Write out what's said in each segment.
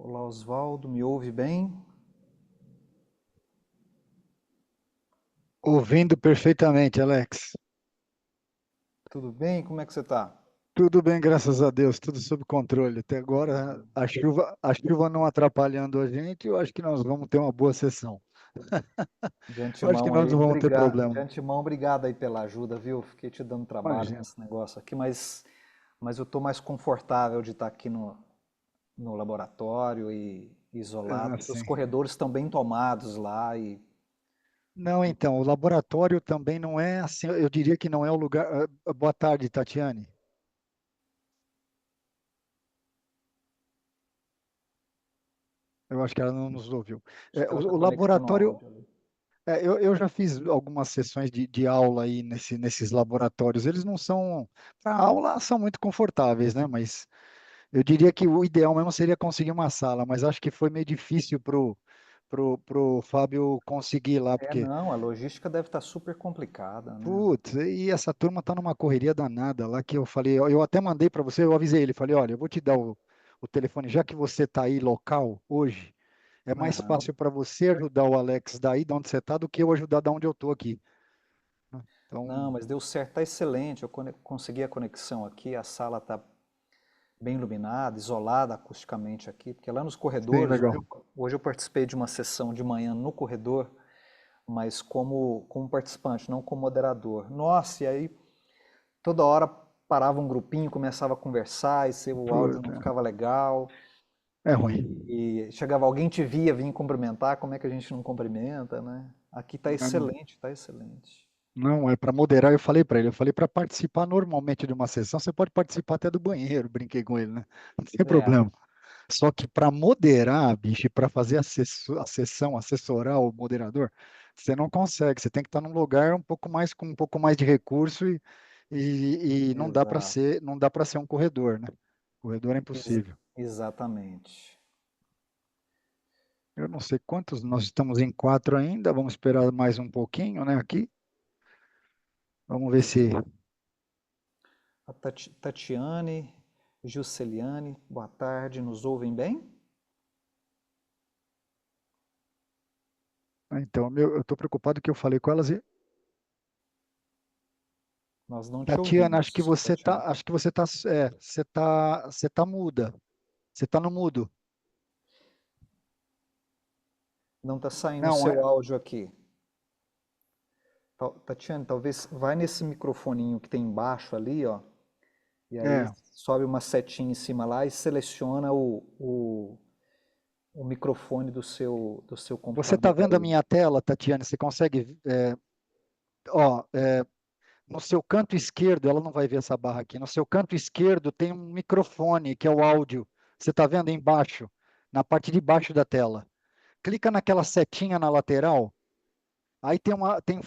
Olá, Oswaldo, me ouve bem? Ouvindo perfeitamente, Alex. Tudo bem? Como é que você está? Tudo bem, graças a Deus, tudo sob controle. Até agora, a chuva não atrapalhando a gente, eu acho que nós vamos ter uma boa sessão. De Eu acho que antemão nós aí, não vamos ter de problema. antemão, obrigado aí pela ajuda, viu? Fiquei te dando trabalho Imagina. nesse negócio aqui, mas eu estou mais confortável de estar aqui no laboratório e isolado, Ah, porque os sim. corredores estão bem tomados lá e Não, então, o laboratório também não é assim, eu diria que não é o lugar. Boa tarde, Tatiane. Eu acho que ela não nos ouviu. acho que ela está O conectando o laboratório. áudio ali. Eu já fiz algumas sessões de aula aí nesses laboratórios. Eles não são. Para aula, são muito confortáveis, né? Mas. Eu diria que o ideal mesmo seria conseguir uma sala, mas acho que foi meio difícil pro Fábio conseguir lá, É, porque, não, a logística deve estar super complicada, né? putz, e essa turma tá numa correria danada lá que eu falei, eu até mandei para você, eu avisei ele, falei, olha, eu vou te dar o telefone, já que você tá aí local hoje, é mais Aham. fácil para você ajudar o Alex daí de onde você tá do que eu ajudar da onde eu tô aqui, né? Então, Não, mas deu certo, tá excelente. Eu consegui a conexão aqui, a sala está bem iluminada, isolada acusticamente aqui, porque lá nos sim, corredores, legal. hoje eu participei de uma sessão de manhã no corredor, mas como participante, não como moderador. Nossa, e aí toda hora parava um grupinho, começava a conversar, e se o áudio não Puta, ficava legal, é ruim. e chegava alguém te via, vinha cumprimentar, como é que a gente não cumprimenta, né? Aqui tá Não, excelente, tá excelente. não, é para moderar, eu falei para ele, eu falei para participar normalmente de uma sessão, você pode participar até do banheiro, brinquei com ele, né? Não tem É, problema. Só que para moderar, bicho, para fazer a sessão, assessorar o moderador, você não consegue, você tem que estar num lugar um pouco mais com um pouco mais de recurso e exato. não dá para ser um corredor, né? Corredor é Ex- impossível. exatamente. Eu não sei quantos, nós estamos em quatro ainda, vamos esperar mais um pouquinho, né, aqui. Vamos ver se. A Tatiane, Jusceliane, boa tarde, nos ouvem bem? Então, eu estou preocupado que eu falei com elas. Nós não te Tatiana, acho que ouvimos, você Tatiane. tá, você tá muda. Você tá no mudo. Não está saindo o Não, seu áudio aqui. Tatiane, talvez vai nesse microfoninho que tem embaixo ali, ó, e aí é. sobe uma setinha em cima lá e seleciona o microfone do seu Você tá computador vendo a aí. minha tela, Tatiana? Você consegue, ó, no seu canto esquerdo, ela não vai ver essa barra aqui. No seu canto esquerdo tem um microfone, que é o áudio. Você tá vendo embaixo, na parte de baixo da tela. Clica naquela setinha na lateral. Aí tem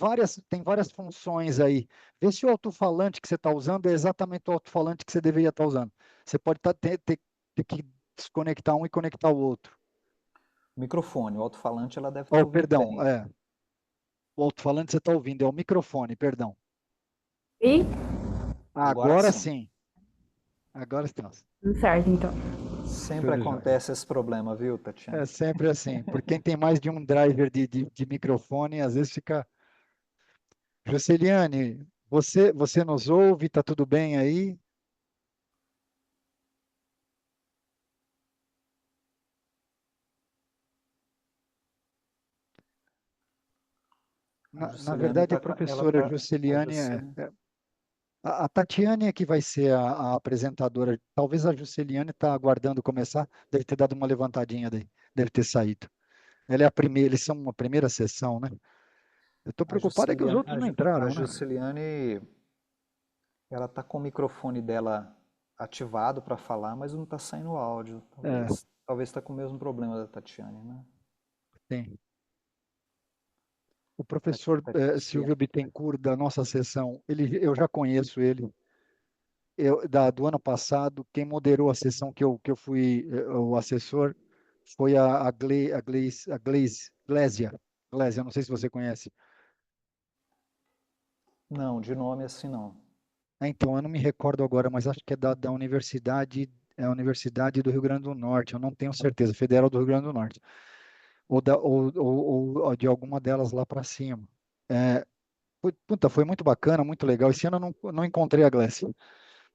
várias funções aí. Vê se o alto-falante que você está usando é exatamente o alto-falante que você deveria estar usando. Você pode ter que desconectar um e conectar o outro. Microfone, o alto-falante ela deve estar Oh, ouvindo perdão, bem. o alto-falante você está ouvindo, é o microfone, perdão. E Agora Agora sim. sim, agora estamos. tudo certo, então. Sempre Tudo jóia. acontece esse problema, viu, É Tatiane? sempre assim, porque quem tem mais de um driver de microfone, às vezes fica. Joceliane, você nos ouve, tá tudo bem aí? A Na Jusceliane verdade, a tá, ela professora tá, a Joceliane Jusce- a Tatiane é que vai ser a apresentadora. Talvez a Jusceliane está aguardando começar, deve ter dado uma levantadinha daí, deve ter saído. Ela é a primeira, eles são uma primeira sessão, né? Eu estou a preocupado é que os Jusceliane, outros não a entraram, né? Jusceliane, ela tá com o microfone dela ativado para falar, mas não tá saindo áudio. É, Talvez está com o mesmo problema da Tatiane, né? tem. O professor Silvio Bittencourt, da nossa sessão, eu já conheço ele. Do ano passado, quem moderou a sessão que eu fui o assessor foi a Glésia, não sei se você conhece. Não, de nome assim não. Então, eu não me recordo agora, mas acho que é da universidade. É a Universidade do Rio Grande do Norte, eu não tenho certeza, Federal do Rio Grande do Norte, ou de alguma delas lá para cima. É, puta, foi muito bacana, muito legal. Esse ano eu não encontrei a Glécia,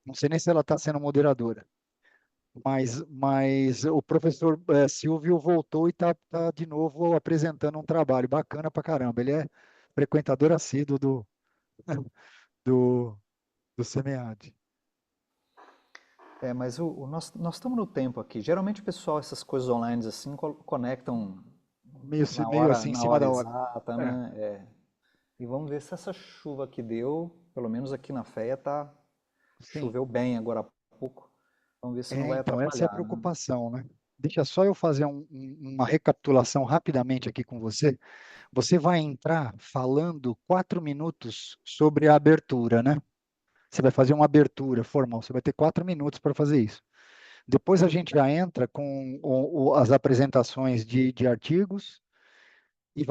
não sei nem se ela está sendo moderadora, mas o professor Silvio voltou e está de novo apresentando um trabalho bacana pra caramba. Ele é frequentador assíduo do, do SEMEAD. Mas nós estamos no tempo aqui. Geralmente o pessoal, essas coisas online assim, conectam Meio assim, em na cima hora da hora. exata, É, né? E vamos ver se essa chuva que deu, pelo menos aqui na Féia, sim. choveu bem agora há pouco. Vamos ver se não vai Então, essa é a atrapalhar, né? preocupação, né? Deixa só eu fazer uma recapitulação rapidamente aqui com você. Você vai entrar falando 4 minutos sobre a abertura, né? Você vai fazer uma abertura formal, você vai ter 4 minutos para fazer isso. Depois a gente já entra com as apresentações de artigos e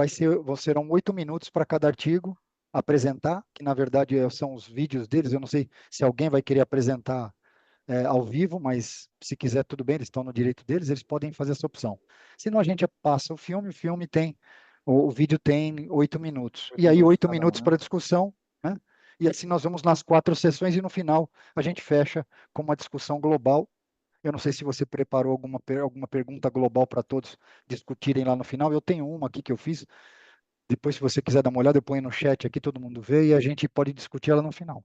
serão 8 minutos para cada artigo apresentar, que na verdade são os vídeos deles. Eu não sei se alguém vai querer apresentar ao vivo, mas se quiser, tudo bem, eles estão no direito deles, eles podem fazer essa opção. Senão a gente passa o filme tem, o vídeo tem 8 minutos. E Oito aí, minutos oito cada um, minutos né? para discussão, né? E assim nós vamos nas 4 sessões e no final a gente fecha com uma discussão global. Eu não sei se você preparou alguma pergunta global para todos discutirem lá no final. Eu tenho uma aqui que eu fiz. Depois, se você quiser dar uma olhada, eu ponho no chat aqui, todo mundo vê e a gente pode discutir ela no final.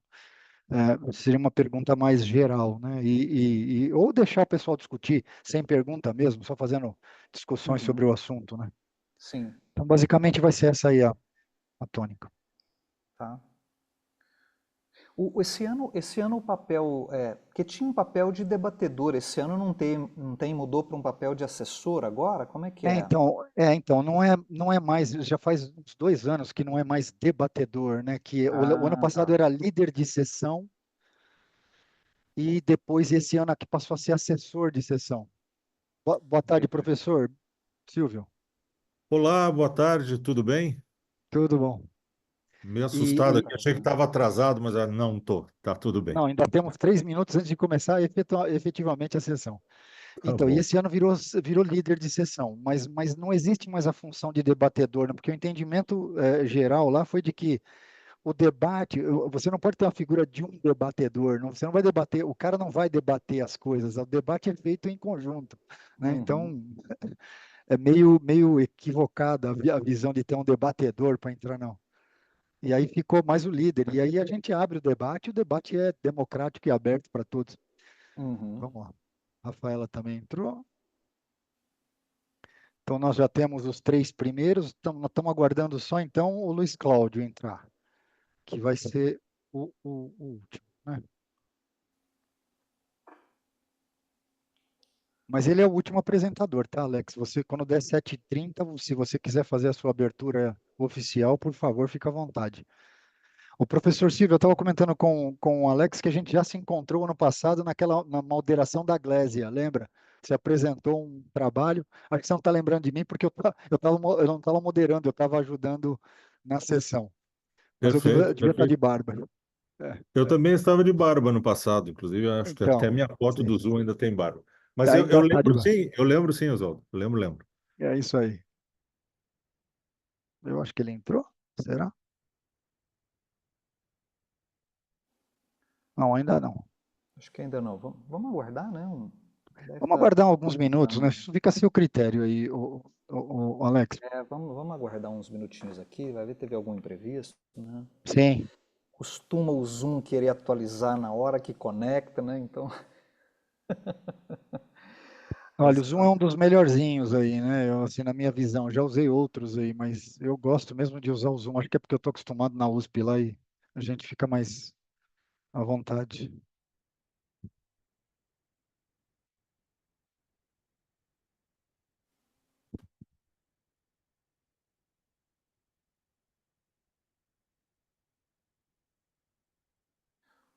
Seria uma pergunta mais geral, né? Ou deixar o pessoal discutir sem pergunta mesmo, só fazendo discussões Uhum, sobre o assunto, né? sim, Então, basicamente, vai ser essa aí a tônica. tá. Esse ano o papel, porque tinha um papel de debatedor, esse ano não tem, mudou para um papel de assessor agora? Como é que é? Então, não é mais, já faz uns 2 anos que não é mais debatedor, né? Que o ano Ah, passado tá. era líder de sessão e depois esse ano aqui passou a ser assessor de sessão. Boa tarde, Perfeito. professor Silvio. Olá, boa tarde, tudo bem? Tudo bom? Meio Boa assustado E, aqui, achei que tarde. estava atrasado, mas não tô, tá tudo bem. não, ainda temos 3 minutos antes de começar efetivamente a sessão. Tá Então, e bom. esse ano virou líder de sessão, mas não existe mais a função de debatedor, né? Porque o entendimento geral lá foi de que o debate, você não pode ter uma figura de um debatedor, não, você não vai debater, o cara não vai debater as coisas, o debate é feito em conjunto, né? Uhum, Então, é meio equivocada a visão de ter um debatedor para entrar, não. E aí ficou mais o líder, e aí a gente abre o debate é democrático e aberto para todos. uhum. Vamos lá. Rafaela também entrou. Então, nós já temos os 3 primeiros, nós estamos aguardando só então o Luiz Cláudio entrar, que vai ser o último, né? Mas ele é o último apresentador, tá, Alex? Você, quando der 7h30, se você quiser fazer a sua abertura oficial, por favor, fica à vontade. O professor Silvio, eu estava comentando com o Alex que a gente já se encontrou ano passado na moderação da Glésia, lembra? Você apresentou um trabalho, acho que você não está lembrando de mim, porque eu não estava moderando, eu estava ajudando na sessão, mas eu Perfeito, devia estar de perfeito. barba. É, Eu também estava de barba no passado, inclusive, eu acho que até a então, minha foto sim, do Zoom ainda tem barba. Mas eu ainda está de barba. lembro sim, Oswaldo, lembro. É isso aí. Eu acho que ele entrou, será? Não, ainda não. Acho que ainda não. Vamos aguardar, né? Deve Vamos estar aguardar alguns minutos, né? chegando. Isso fica a seu critério aí, o Alex. Vamos aguardar uns minutinhos aqui, vai ver, teve algum imprevisto, né? Sim. Costuma o Zoom querer atualizar na hora que conecta, né? Então, Olha, mas o Zoom é um dos melhorzinhos aí, né? Eu, assim, na minha visão, já usei outros aí, mas eu gosto mesmo de usar o Zoom. Acho que é porque eu estou acostumado na USP lá e a gente fica mais à vontade.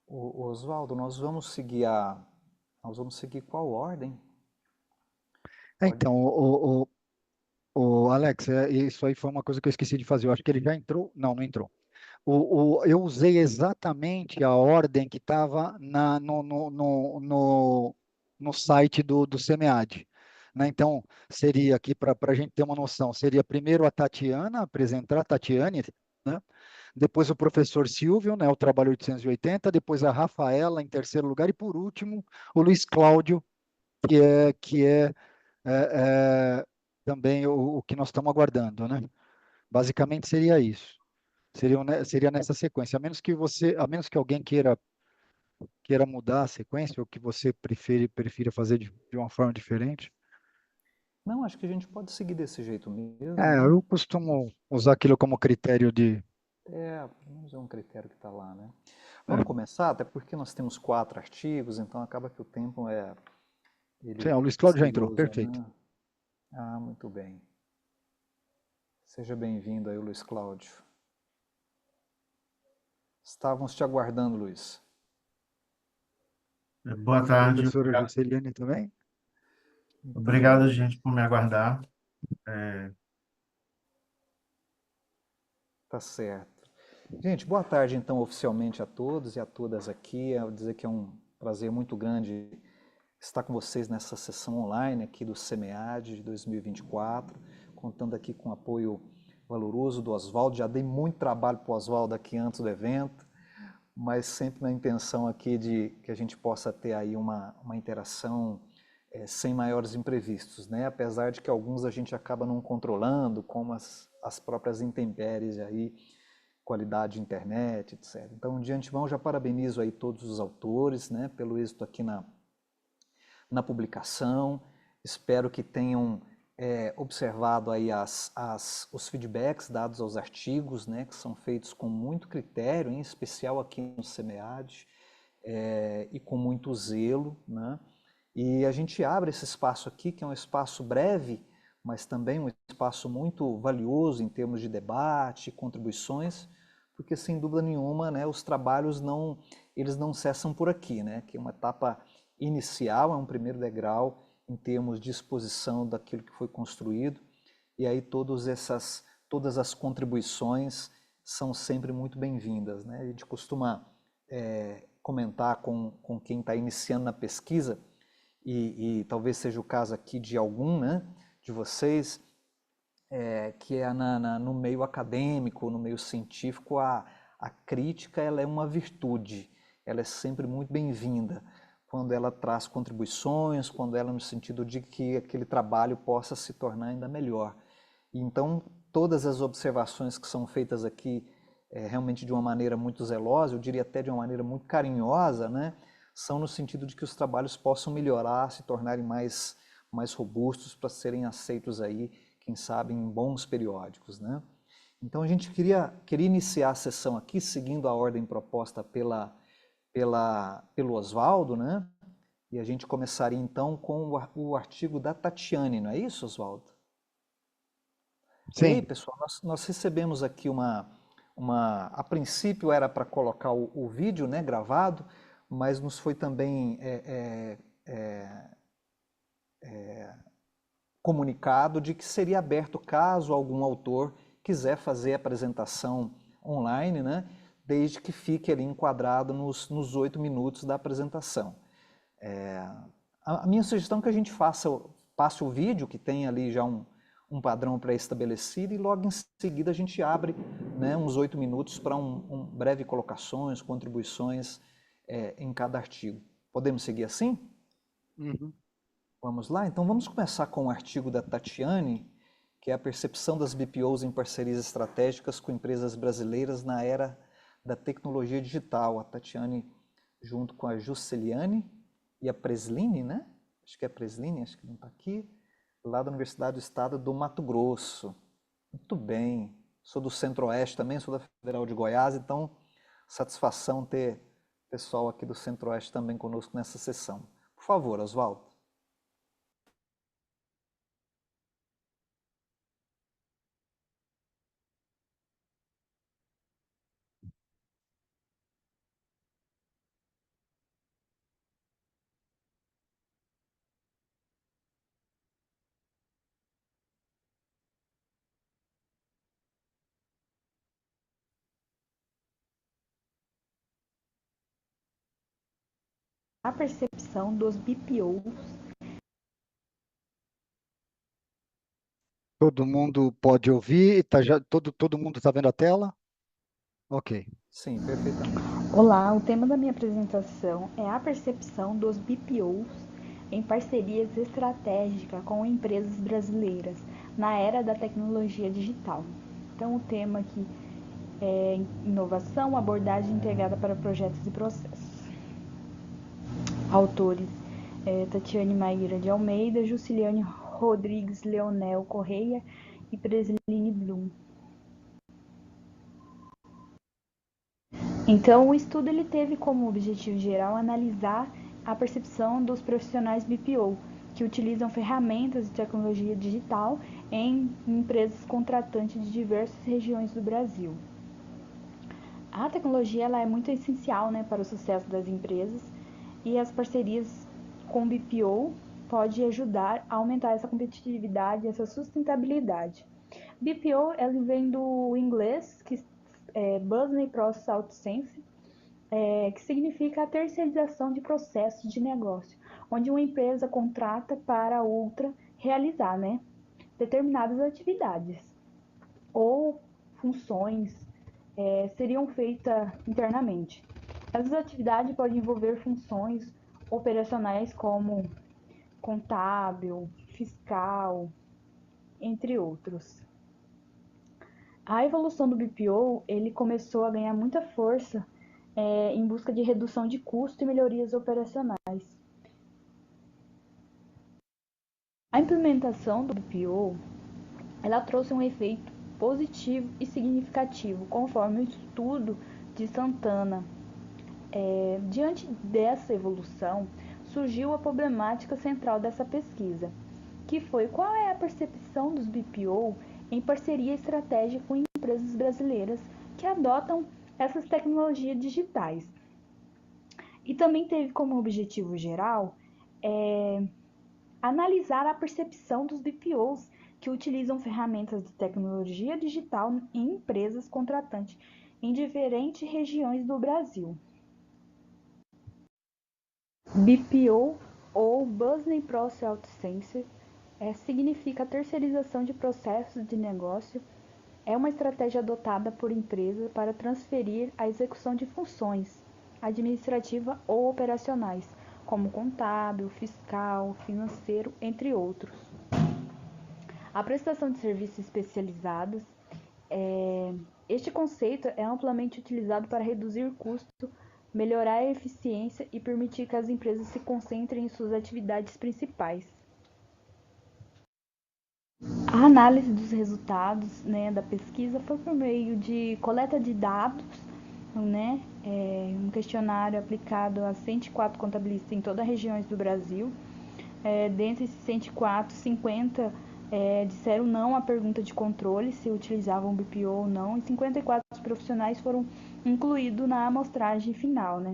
o Oswaldo, nós vamos seguir qual ordem? Ordem? Então, o Alex, isso aí foi uma coisa que eu esqueci de fazer. Eu acho que ele já entrou. Não, não entrou. Eu usei exatamente a ordem que estava no site do SEMEAD. Né? Então, seria aqui, para a gente ter uma noção, seria primeiro a Tatiana, apresentar a Tatiane, né? Depois o professor Silvio, né, o trabalho 880, depois a Rafaela em terceiro lugar, e por último o Luiz Cláudio, que é também o que nós estamos aguardando, né? Basicamente seria isso. Seria nessa sequência, a menos que alguém queira mudar a sequência, ou que você prefira fazer de uma forma diferente. Não, acho que a gente pode seguir desse jeito mesmo, É, né? eu costumo usar aquilo como critério de. Pelo menos é um critério que está lá, né? É, Vamos começar, até porque nós temos 4 artigos, então acaba que o tempo sim, ele o é Luiz Cláudio já entrou, precioso, perfeito. né? Ah, muito bem. Seja bem-vindo aí, Luiz Cláudio. Estávamos te aguardando, Luiz. Boa tarde. Professora Jusceline também? Muito Obrigado, bem, gente, por me aguardar. É, tá certo. Gente, boa tarde então oficialmente a todos e a todas aqui. Eu vou dizer que é um prazer muito grande estar com vocês nessa sessão online aqui do SEMEAD de 2024, contando aqui com o apoio valoroso do Oswaldo. Já dei muito trabalho para o Oswaldo aqui antes do evento, mas sempre na intenção aqui de que a gente possa ter aí uma interação sem maiores imprevistos, né? Apesar de que alguns a gente acaba não controlando, como as próprias intempéries aí, qualidade de internet, etc. Então, de antemão, já parabenizo aí todos os autores, né, pelo êxito aqui na publicação. Espero que tenham observado aí os feedbacks dados aos artigos, né, que são feitos com muito critério, em especial aqui no SEMEAD, e com muito zelo, né? E a gente abre esse espaço aqui, que é um espaço breve, mas também um espaço muito valioso em termos de debate, contribuições, porque sem dúvida nenhuma, né, os trabalhos eles não cessam por aqui, né? Que é uma etapa inicial, é um primeiro degrau em termos de exposição daquilo que foi construído, e aí todas as contribuições são sempre muito bem-vindas, né? A gente costuma comentar com quem está iniciando na pesquisa, e talvez seja o caso aqui de algum, né, de vocês, que é no meio acadêmico, no meio científico, a crítica ela é uma virtude, ela é sempre muito bem-vinda, quando ela traz contribuições, quando ela no sentido de que aquele trabalho possa se tornar ainda melhor. Então, todas as observações que são feitas aqui, realmente de uma maneira muito zelosa, eu diria até de uma maneira muito carinhosa, né, são no sentido de que os trabalhos possam melhorar, se tornarem mais robustos para serem aceitos aí, quem sabe, em bons periódicos, né? Então a gente queria iniciar a sessão aqui seguindo a ordem proposta pelo Oswaldo, né? E a gente começaria então com o artigo da Tatiane, não é isso, Oswaldo? E aí, Sim, pessoal, nós recebemos aqui a princípio era para colocar o vídeo, né, gravado, mas nos foi também comunicado de que seria aberto caso algum autor quiser fazer a apresentação online, né, desde que fique ali enquadrado nos 8 minutos da apresentação. A minha sugestão é que a gente passe o vídeo, que tem ali já um padrão pré-estabelecido, e logo em seguida a gente abre, né, uns 8 minutos para breve colocações, contribuições em cada artigo. Podemos seguir assim? uhum, Vamos lá? Então vamos começar com o artigo da Tatiane, que é a percepção das BPOs em parcerias estratégicas com empresas brasileiras na era da tecnologia digital. A Tatiane, junto com a Jusceliane e a Presline, né? Acho que é a Presline, acho que não está aqui, lá da Universidade do Estado do Mato Grosso. Muito bem. Sou do Centro-Oeste também, sou da Federal de Goiás, então satisfação ter pessoal aqui do Centro-Oeste também conosco nessa sessão. Por favor, Oswaldo. a percepção dos BPOs. Todo mundo pode ouvir? Todo mundo está vendo a tela? Ok. Sim, perfeitamente. Olá, o tema da minha apresentação é a percepção dos BPOs em parcerias estratégicas com empresas brasileiras na era da tecnologia digital. Então, o tema aqui é inovação, abordagem integrada para projetos e processos. Autores: Tatiane Maíra de Almeida, Juciliane Rodrigues Leonel Correia e Presline Blum. Então, o estudo ele teve como objetivo geral analisar a percepção dos profissionais BPO, que utilizam ferramentas de tecnologia digital em empresas contratantes de diversas regiões do Brasil. A tecnologia ela é muito essencial, né, para o sucesso das empresas, e as parcerias com BPO pode ajudar a aumentar essa competitividade, essa sustentabilidade. BPO ela vem do inglês, que Business Process Outsourcing, que significa a terceirização de processos de negócio, onde uma empresa contrata para outra realizar, né, determinadas atividades ou funções seriam feitas internamente. Essas atividades podem envolver funções operacionais como contábil, fiscal, entre outros. A evolução do BPO ele começou a ganhar muita força em busca de redução de custo e melhorias operacionais. A implementação do BPO ela trouxe um efeito positivo e significativo, conforme o estudo de Santana. Diante dessa evolução, surgiu a problemática central dessa pesquisa, que foi qual é a percepção dos BPO em parceria estratégica com empresas brasileiras que adotam essas tecnologias digitais. E também teve como objetivo geral analisar a percepção dos BPOs que utilizam ferramentas de tecnologia digital em empresas contratantes em diferentes regiões do Brasil. BPO ou Business Process Outsourcing significa a terceirização de processos de negócio. É uma estratégia adotada por empresas para transferir a execução de funções administrativas ou operacionais, como contábil, fiscal, financeiro, entre outros. A prestação de serviços especializados. Este conceito é amplamente utilizado para reduzir custo, melhorar a eficiência e permitir que as empresas se concentrem em suas atividades principais. A análise dos resultados, né, da pesquisa foi por meio de coleta de dados, né, um questionário aplicado a 104 contabilistas em todas as regiões do Brasil. Dentre esses 104, 50 disseram não à pergunta de controle, se utilizavam BPO ou não, e 54 profissionais foram incluídos na amostragem final, né?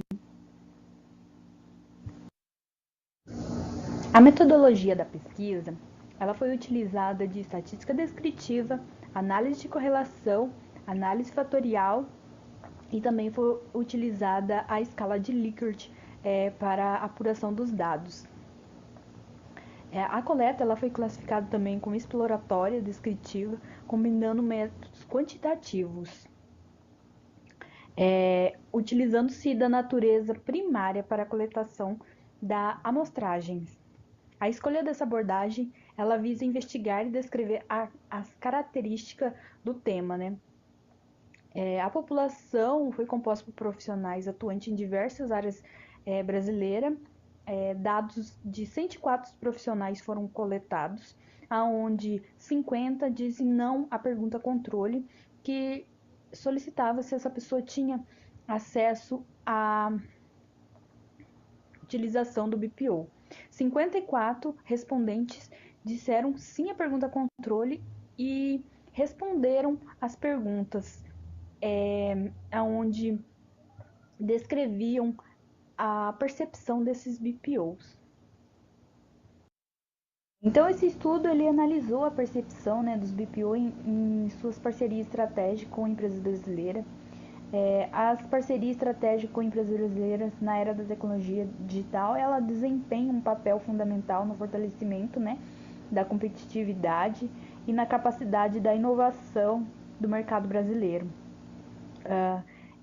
A metodologia da pesquisa, ela foi utilizada de estatística descritiva, análise de correlação, análise fatorial e também foi utilizada a escala de Likert para a apuração dos dados. A coleta ela foi classificada também como exploratória, descritiva, combinando métodos quantitativos, utilizando-se da natureza primária para a coletação da amostragens. A escolha dessa abordagem ela visa investigar e descrever as características do tema, né? A população foi composta por profissionais atuantes em diversas áreas brasileiras. Dados de 104 profissionais foram coletados, aonde 50 dizem não à pergunta controle, que solicitava se essa pessoa tinha acesso à utilização do BPO. 54 respondentes disseram sim à pergunta controle e responderam as perguntas onde descreviam a percepção desses BPOs. Então, esse estudo ele analisou a percepção, né, dos BPO em suas parcerias estratégicas com empresas brasileiras. As parcerias estratégicas com empresas brasileiras na era da tecnologia digital, ela desempenha um papel fundamental no fortalecimento, né, da competitividade e na capacidade da inovação do mercado brasileiro.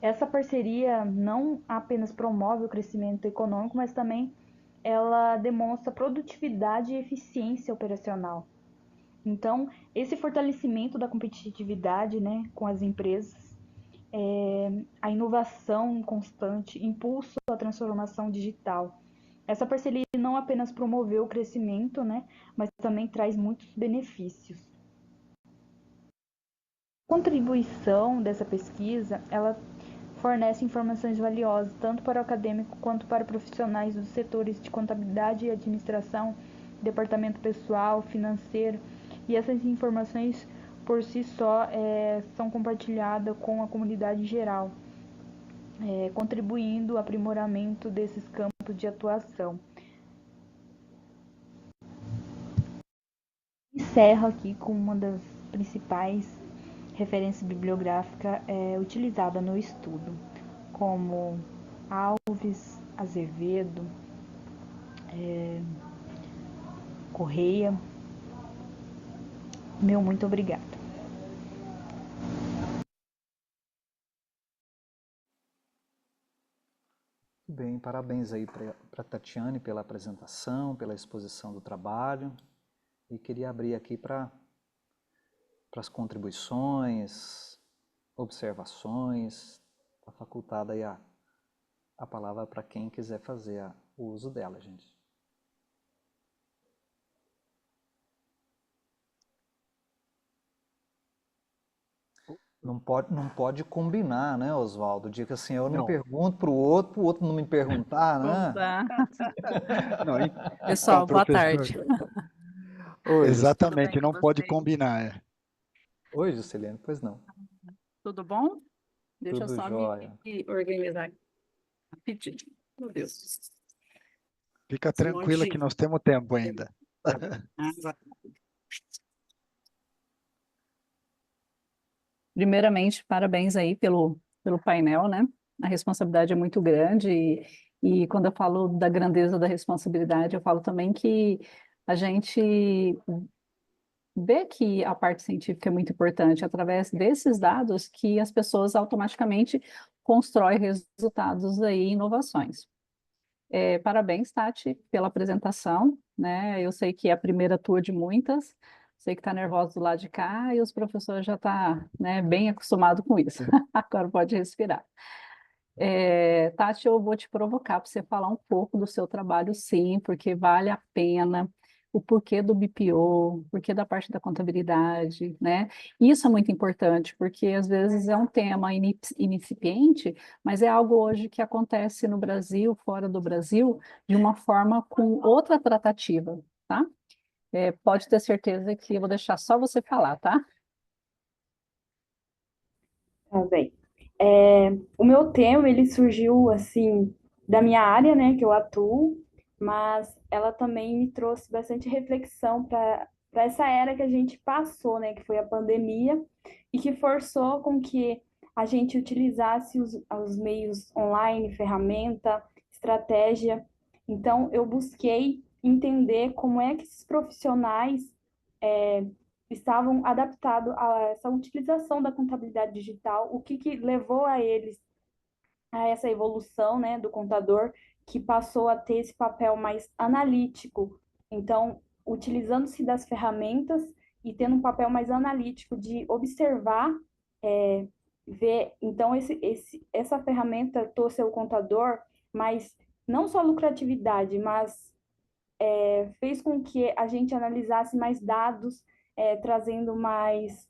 Essa parceria não apenas promove o crescimento econômico, mas também ela demonstra produtividade e eficiência operacional. Então, esse fortalecimento da competitividade, né, com as empresas, a inovação constante, impulso à transformação digital. Essa parceria não apenas promoveu o crescimento, né, mas também traz muitos benefícios. A contribuição dessa pesquisa, ela fornece informações valiosas tanto para o acadêmico quanto para profissionais dos setores de contabilidade e administração, departamento pessoal, financeiro, e essas informações por si só são compartilhadas com a comunidade em geral, contribuindo ao aprimoramento desses campos de atuação. Encerro aqui com uma das principais referências bibliográficas utilizada no estudo, como Alves, Azevedo, Correia. Meu muito obrigada. Bem, parabéns aí para Tatiane pela apresentação, pela exposição do trabalho. E queria abrir aqui para as contribuições, observações. Está facultada aí a palavra para quem quiser fazer o uso dela, gente. Não pode combinar, né, Oswaldo? Diga assim, eu não pergunto para o outro não me perguntar, né? Não, Pessoal, boa professor, tarde. Oi, exatamente, Tudo bem não com pode vocês? combinar. Oi, Juscelene, pois não. Tudo bom? Deixa eu Tudo só jóia. me organizar aqui rapidinho. Meu Deus. Fica Esse tranquila monte que de... nós temos tempo ainda. Primeiramente, parabéns aí pelo painel, né? A responsabilidade é muito grande e quando eu falo da grandeza da responsabilidade, eu falo também que a gente vê que a parte científica é muito importante, através desses dados que as pessoas automaticamente constroem resultados aí, inovações. Parabéns, Tati, pela apresentação, né? Eu sei que é a primeira tour de muitas, sei que está nervosa do lado de cá e os professores já estão, né, bem acostumados com isso. Agora pode respirar. Tati, eu vou te provocar para você falar um pouco do seu trabalho, sim, porque vale a pena. O porquê do BPO, o porquê da parte da contabilidade, né? Isso é muito importante, porque às vezes é um tema incipiente, mas é algo hoje que acontece no Brasil, fora do Brasil, de uma forma com outra tratativa, tá? Pode ter certeza que eu vou deixar só você falar, tá? Tá bem. O meu tema, ele surgiu, assim, da minha área, né, que eu atuo, mas ela também me trouxe bastante reflexão para essa era que a gente passou, né, que foi a pandemia, e que forçou com que a gente utilizasse os meios online, ferramenta, estratégia. Então, eu busquei entender como é que esses profissionais estavam adaptados a essa utilização da contabilidade digital, o que levou a eles a essa evolução, né, do contador, que passou a ter esse papel mais analítico. Então, utilizando-se das ferramentas e tendo um papel mais analítico de observar, ver. Então, essa ferramenta trouxe ao contador, mas não só lucratividade, mas fez com que a gente analisasse mais dados, trazendo mais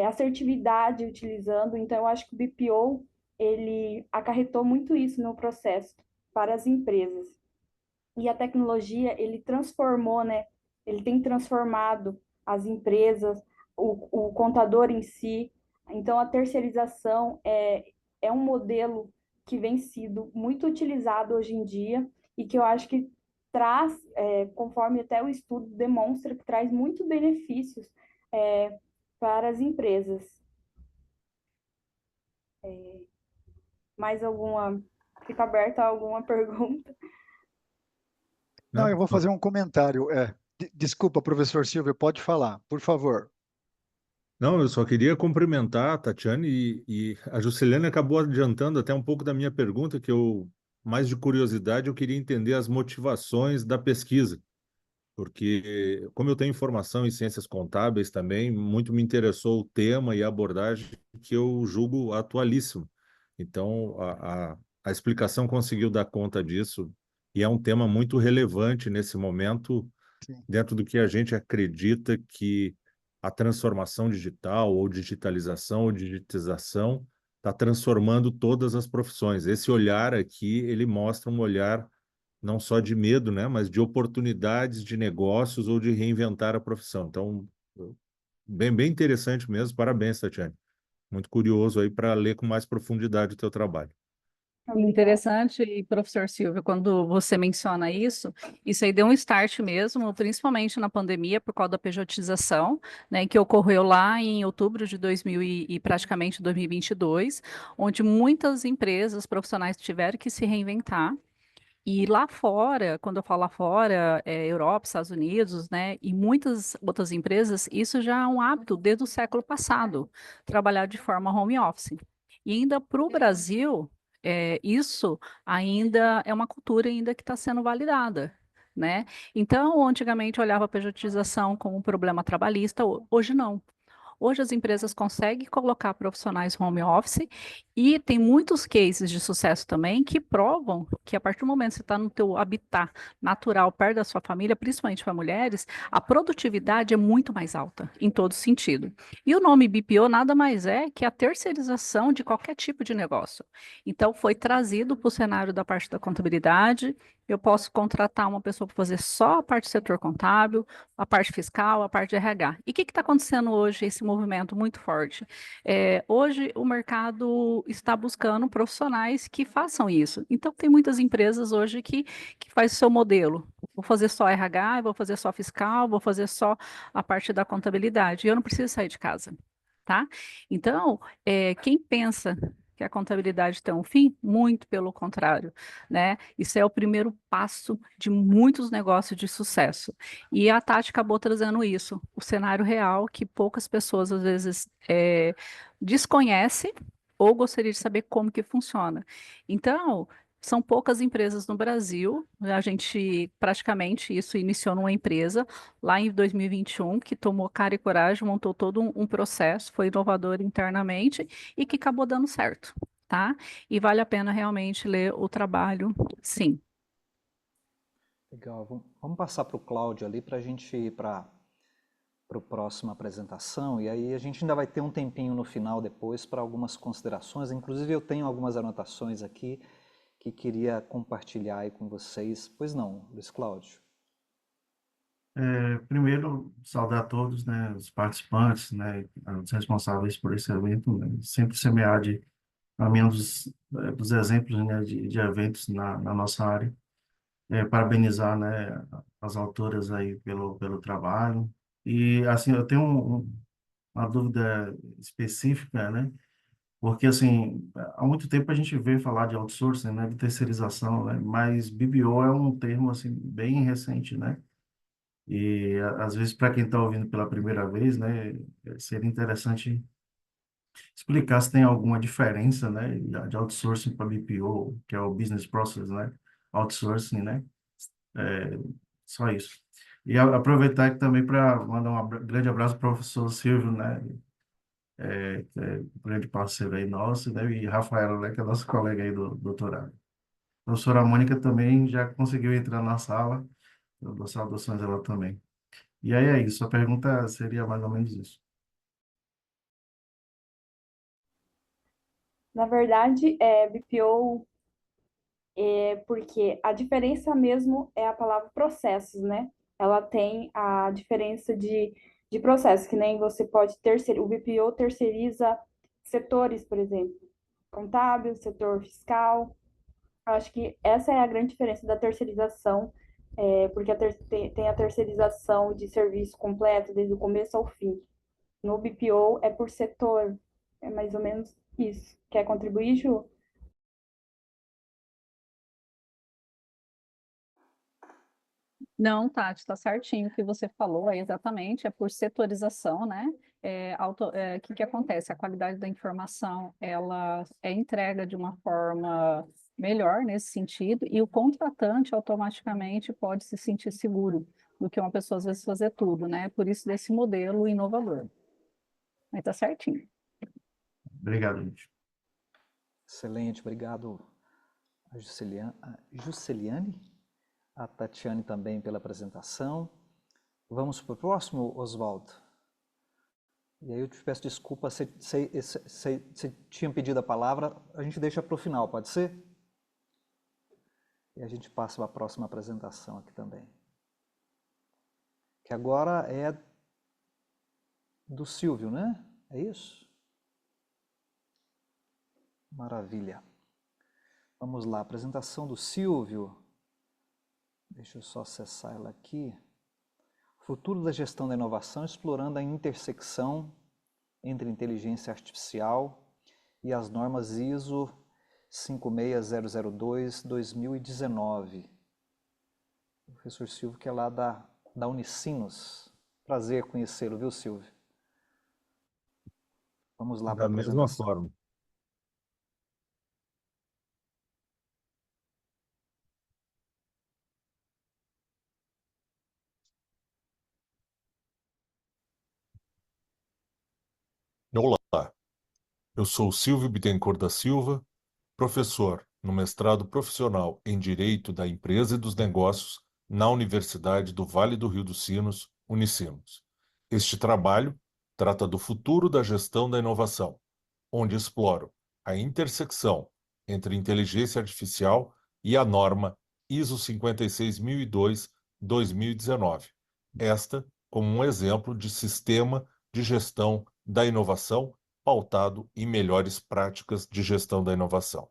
assertividade utilizando. Então, eu acho que o BPO, ele acarretou muito isso no processo para as empresas. E a tecnologia, ele transformou, né? Ele tem transformado as empresas, o contador em si. Então, a terceirização é um modelo que vem sido muito utilizado hoje em dia e que eu acho que traz, conforme até o estudo demonstra, que traz muitos benefícios para as empresas. Mais alguma? Fica aberta a alguma pergunta? Não, eu Não, vou fazer um comentário. Desculpa, professor Silvio, pode falar, por favor. não, eu só queria cumprimentar a Tatiane e a Juscelene acabou adiantando até um pouco da minha pergunta, que eu, mais de curiosidade, eu queria entender as motivações da pesquisa, porque como eu tenho formação em ciências contábeis também, muito me interessou o tema e a abordagem que eu julgo atualíssimo. Então, a explicação conseguiu dar conta disso e é um tema muito relevante nesse momento Sim. dentro do que a gente acredita que a transformação digital, ou digitalização, ou digitização, está transformando todas as profissões. Esse olhar aqui, ele mostra um olhar não só de medo, né, mas de oportunidades de negócios ou de reinventar a profissão. Então, bem interessante mesmo. Parabéns, Tatiane. Muito curioso aí para ler com mais profundidade o teu trabalho. Interessante, e professor Silvio, quando você menciona isso aí deu um start mesmo, principalmente na pandemia, por causa da pejotização, né, que ocorreu lá em outubro de 2000 e praticamente 2022, onde muitas empresas profissionais tiveram que se reinventar. E lá fora, quando eu falo lá fora, Europa, Estados Unidos, né, e muitas outras empresas, isso já é um hábito desde o século passado, trabalhar de forma home office. E ainda para o Brasil, isso ainda é uma cultura ainda que está sendo validada, né? Então, antigamente eu olhava a pejotização como um problema trabalhista, hoje não. Hoje as empresas conseguem colocar profissionais home office e tem muitos cases de sucesso também que provam que a partir do momento que você está no teu habitat natural, perto da sua família, principalmente para mulheres, a produtividade é muito mais alta, em todo sentido. E o nome BPO nada mais é que a terceirização de qualquer tipo de negócio. Então, foi trazido para o cenário da parte da contabilidade. Eu posso contratar uma pessoa para fazer só a parte do setor contábil, a parte fiscal, a parte de RH. E o que está acontecendo hoje, esse movimento muito forte? Hoje o mercado está buscando profissionais que façam isso. Então, tem muitas empresas hoje que faz o seu modelo. Vou fazer só RH, vou fazer só fiscal, vou fazer só a parte da contabilidade. E eu não preciso sair de casa, tá? Então, quem pensa que a contabilidade tem um fim? Muito pelo contrário, né? Isso é o primeiro passo de muitos negócios de sucesso. E a Tati acabou trazendo isso, o cenário real que poucas pessoas às vezes desconhecem ou gostariam de saber como que funciona. Então, são poucas empresas no Brasil, a gente praticamente isso iniciou numa empresa lá em 2021 que tomou cara e coragem, montou todo um processo, foi inovador internamente e que acabou dando certo, tá? E vale a pena realmente ler o trabalho, sim. Legal, vamos passar para o Cláudio ali para a gente ir para a próxima apresentação, e aí a gente ainda vai ter um tempinho no final depois para algumas considerações, inclusive eu tenho algumas anotações aqui que queria compartilhar aí com vocês. Pois não, Luiz Cláudio? Primeiro, saudar a todos, né, os participantes, né, os responsáveis por esse evento, né, sempre semear a mim, dos exemplos, né, de eventos na nossa área. Parabenizar, né, as autoras aí pelo trabalho. E, assim, eu tenho uma dúvida específica, né, porque, assim, há muito tempo a gente vê falar de outsourcing, né, de terceirização, né, mas BBO é um termo, assim, bem recente, né, e, às vezes, para quem está ouvindo pela primeira vez, né, seria interessante explicar se tem alguma diferença, né, de outsourcing para BPO, que é o Business Process, né, outsourcing, né, é, só isso. E aproveitar aqui também para mandar um grande abraço para o professor Silvio, né, que é um grande parceiro aí nosso, né, e Rafaela, né, que é nosso colega aí do doutorado. A professora Mônica também já conseguiu entrar na sala, eu dou saudações a ela também. E aí é isso, a pergunta seria mais ou menos isso. Na verdade, BPO porque a diferença mesmo é a palavra processos, né? Ela tem a diferença de processos, que nem você pode terceirizar, o BPO terceiriza setores, por exemplo, contábil, setor fiscal. Acho que essa é a grande diferença da terceirização, porque tem a terceirização de serviço completo, desde o começo ao fim. No BPO é por setor, é mais ou menos isso. Quer contribuir, Ju? Não, Tati, está certinho o que você falou, é exatamente, é por setorização, né? O que acontece? A qualidade da informação, ela é entregue de uma forma melhor nesse sentido, e o contratante automaticamente pode se sentir seguro do que uma pessoa às vezes fazer tudo, né? Por isso desse modelo inovador. Mas tá certinho. Obrigado, gente. Excelente, obrigado a Jusceliane, a Tatiane também pela apresentação. Vamos para o próximo, Oswaldo. E aí eu te peço desculpa, você tinha pedido a palavra, a gente deixa para o final, pode ser? E a gente passa para a próxima apresentação aqui também. Que agora é do Silvio, né? É isso? Maravilha. Vamos lá, apresentação do Silvio. Deixa eu só acessar ela aqui. Futuro da gestão da inovação, explorando a intersecção entre inteligência artificial e as normas ISO 56002-2019. O professor Silvio, que é lá da Unicinos. Prazer conhecê-lo, viu, Silvio? Vamos lá para a Da mesma apresentação. forma. Olá, eu sou Silvio Bittencourt da Silva, professor no mestrado profissional em Direito da Empresa e dos Negócios na Universidade do Vale do Rio dos Sinos, Unicinos. Este trabalho trata do futuro da gestão da inovação, onde exploro a intersecção entre inteligência artificial e a norma ISO 56002-2019, esta como um exemplo de sistema de gestão da inovação pautado em melhores práticas de gestão da inovação.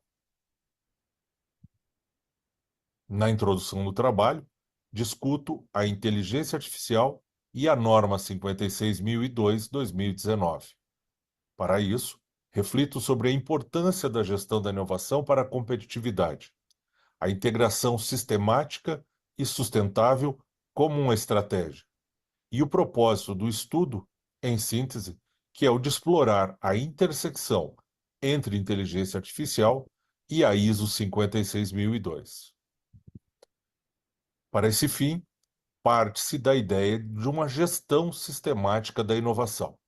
Na introdução do trabalho, discuto a inteligência artificial e a norma 56.002/2019. Para isso, reflito sobre a importância da gestão da inovação para a competitividade, a integração sistemática e sustentável como uma estratégia, e o propósito do estudo, em síntese, que é o de explorar a intersecção entre inteligência artificial e a ISO 56002. Para esse fim, parte-se da ideia de uma gestão sistemática da inovação.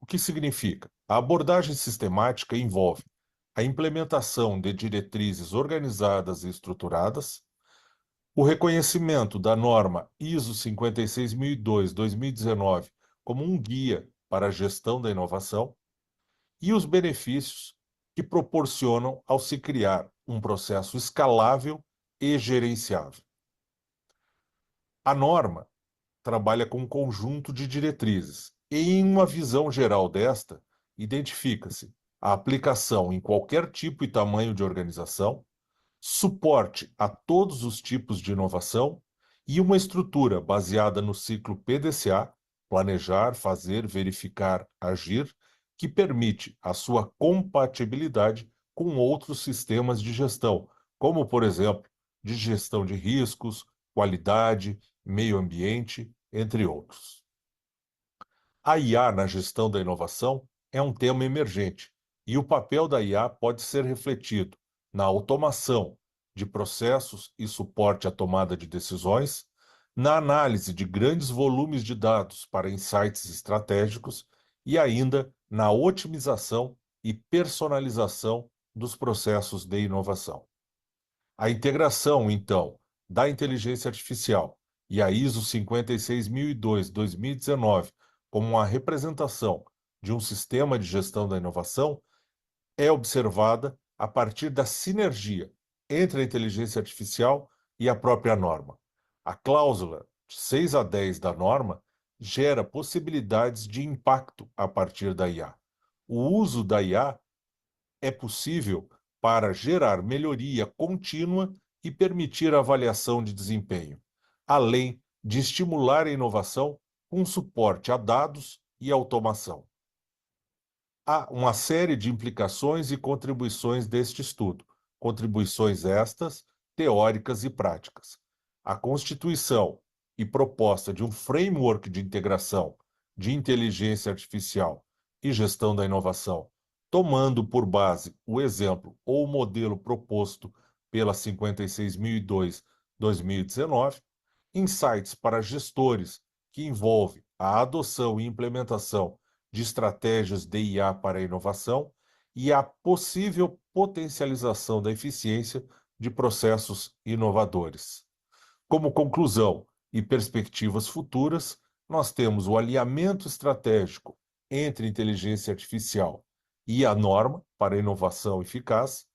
O que significa? A abordagem sistemática envolve a implementação de diretrizes organizadas e estruturadas, o reconhecimento da norma ISO 56002-2019 como um guia para a gestão da inovação e os benefícios que proporcionam ao se criar um processo escalável e gerenciável. A norma trabalha com um conjunto de diretrizes e, em uma visão geral desta, identifica-se a aplicação em qualquer tipo e tamanho de organização, suporte a todos os tipos de inovação e uma estrutura baseada no ciclo PDCA, planejar, fazer, verificar, agir, que permite a sua compatibilidade com outros sistemas de gestão, como, por exemplo, de gestão de riscos, qualidade, meio ambiente, entre outros. A IA na gestão da inovação é um tema emergente, e o papel da IA pode ser refletido na automação de processos e suporte à tomada de decisões, na análise de grandes volumes de dados para insights estratégicos e ainda na otimização e personalização dos processos de inovação. A integração, então, da inteligência artificial e a ISO 56002-2019 como uma representação de um sistema de gestão da inovação é observada a partir da sinergia entre a inteligência artificial e a própria norma. A cláusula de 6 a 10 da norma gera possibilidades de impacto a partir da IA. O uso da IA é possível para gerar melhoria contínua e permitir a avaliação de desempenho, além de estimular a inovação com suporte a dados e automação. Há uma série de implicações e contribuições deste estudo, contribuições estas teóricas e práticas. A constituição e proposta de um framework de integração de inteligência artificial e gestão da inovação, tomando por base o exemplo ou o modelo proposto pela 56.002/2019, insights para gestores que envolve a adoção e implementação de estratégias de IA para a inovação e a possível potencialização da eficiência de processos inovadores. Como conclusão e perspectivas futuras, nós temos o alinhamento estratégico entre inteligência artificial e a norma para a inovação eficaz,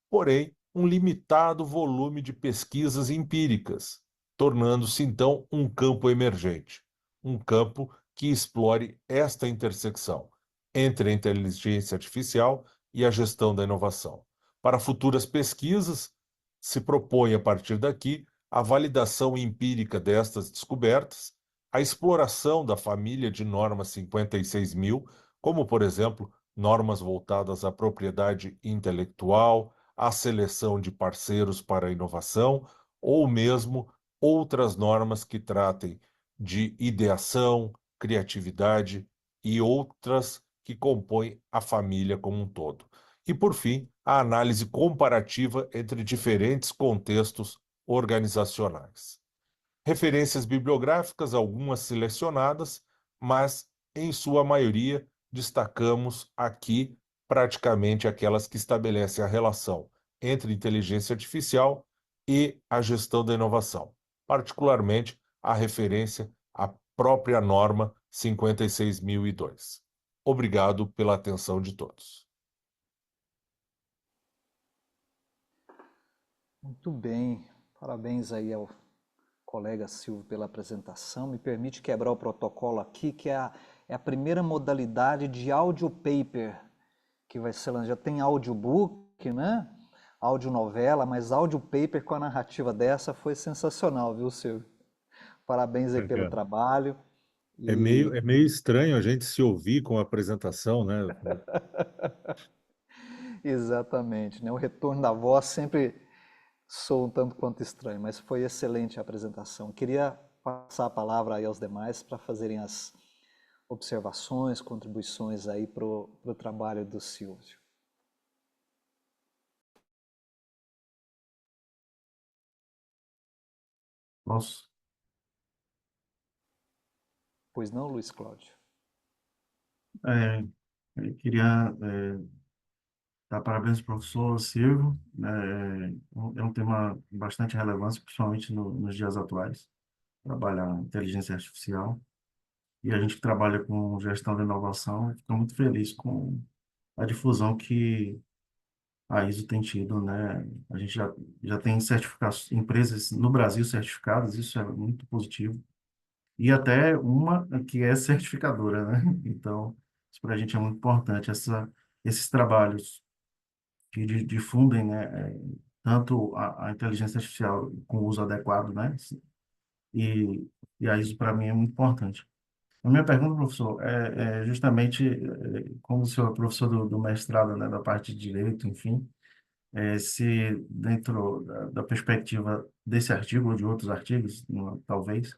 porém, um limitado volume de pesquisas empíricas, tornando-se então um campo emergente, um campo que explore esta intersecção entre a inteligência artificial e a gestão da inovação. Para futuras pesquisas, se propõe a partir daqui a validação empírica destas descobertas, a exploração da família de normas 56.000, como, por exemplo, normas voltadas à propriedade intelectual, à seleção de parceiros para a inovação, ou mesmo outras normas que tratem de ideação, criatividade e outras que compõem a família como um todo. E, por fim, a análise comparativa entre diferentes contextos organizacionais. Referências bibliográficas, algumas selecionadas, mas, em sua maioria, destacamos aqui praticamente aquelas que estabelecem a relação entre inteligência artificial e a gestão da inovação, particularmente a referência à própria norma 56.002. Obrigado pela atenção de todos. Muito bem, parabéns aí ao colega Silvio pela apresentação. Me permite quebrar o protocolo aqui, que é a primeira modalidade de audio paper que vai ser lançada. Já tem audiobook, né? Audionovela, mas audio paper com a narrativa dessa foi sensacional, viu, Silvio? Parabéns aí pelo trabalho. É meio estranho a gente se ouvir com a apresentação, né? Exatamente, né? O retorno da voz sempre soa um tanto quanto estranho, mas foi excelente a apresentação. Queria passar a palavra aí aos demais para fazerem as observações, contribuições aí para o trabalho do Silvio. Posso? Pois não, Luiz Cláudio? Eu queria dar parabéns ao professor Silvio, né? É um tema de bastante relevância, principalmente nos dias atuais, trabalhar inteligência artificial. E a gente que trabalha com gestão da inovação fica muito feliz com a difusão que a ISO tem tido, né? A gente já tem certificações, empresas no Brasil certificadas, isso é muito positivo. E até uma que é certificadora, né? Então, isso para a gente é muito importante, esses trabalhos que difundem, né, tanto a inteligência artificial com o uso adequado, né? E a ISO para mim é muito importante. A minha pergunta, professor, é justamente, como o senhor é professor do mestrado, né, da parte de direito, enfim, se dentro da perspectiva desse artigo ou de outros artigos, talvez,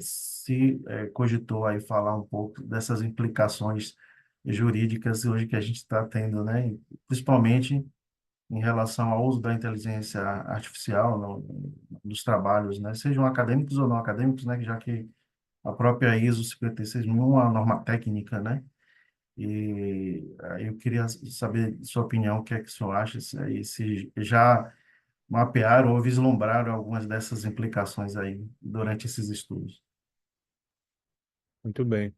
se cogitou aí falar um pouco dessas implicações jurídicas hoje que a gente está tendo, né, principalmente em relação ao uso da inteligência artificial nos trabalhos, né, sejam acadêmicos ou não acadêmicos, né, já que a própria ISO 56.000 é uma norma técnica, né? E aí eu queria saber sua opinião, o que é que o senhor acha, se já mapearam ou vislumbraram algumas dessas implicações aí durante esses estudos. Muito bem.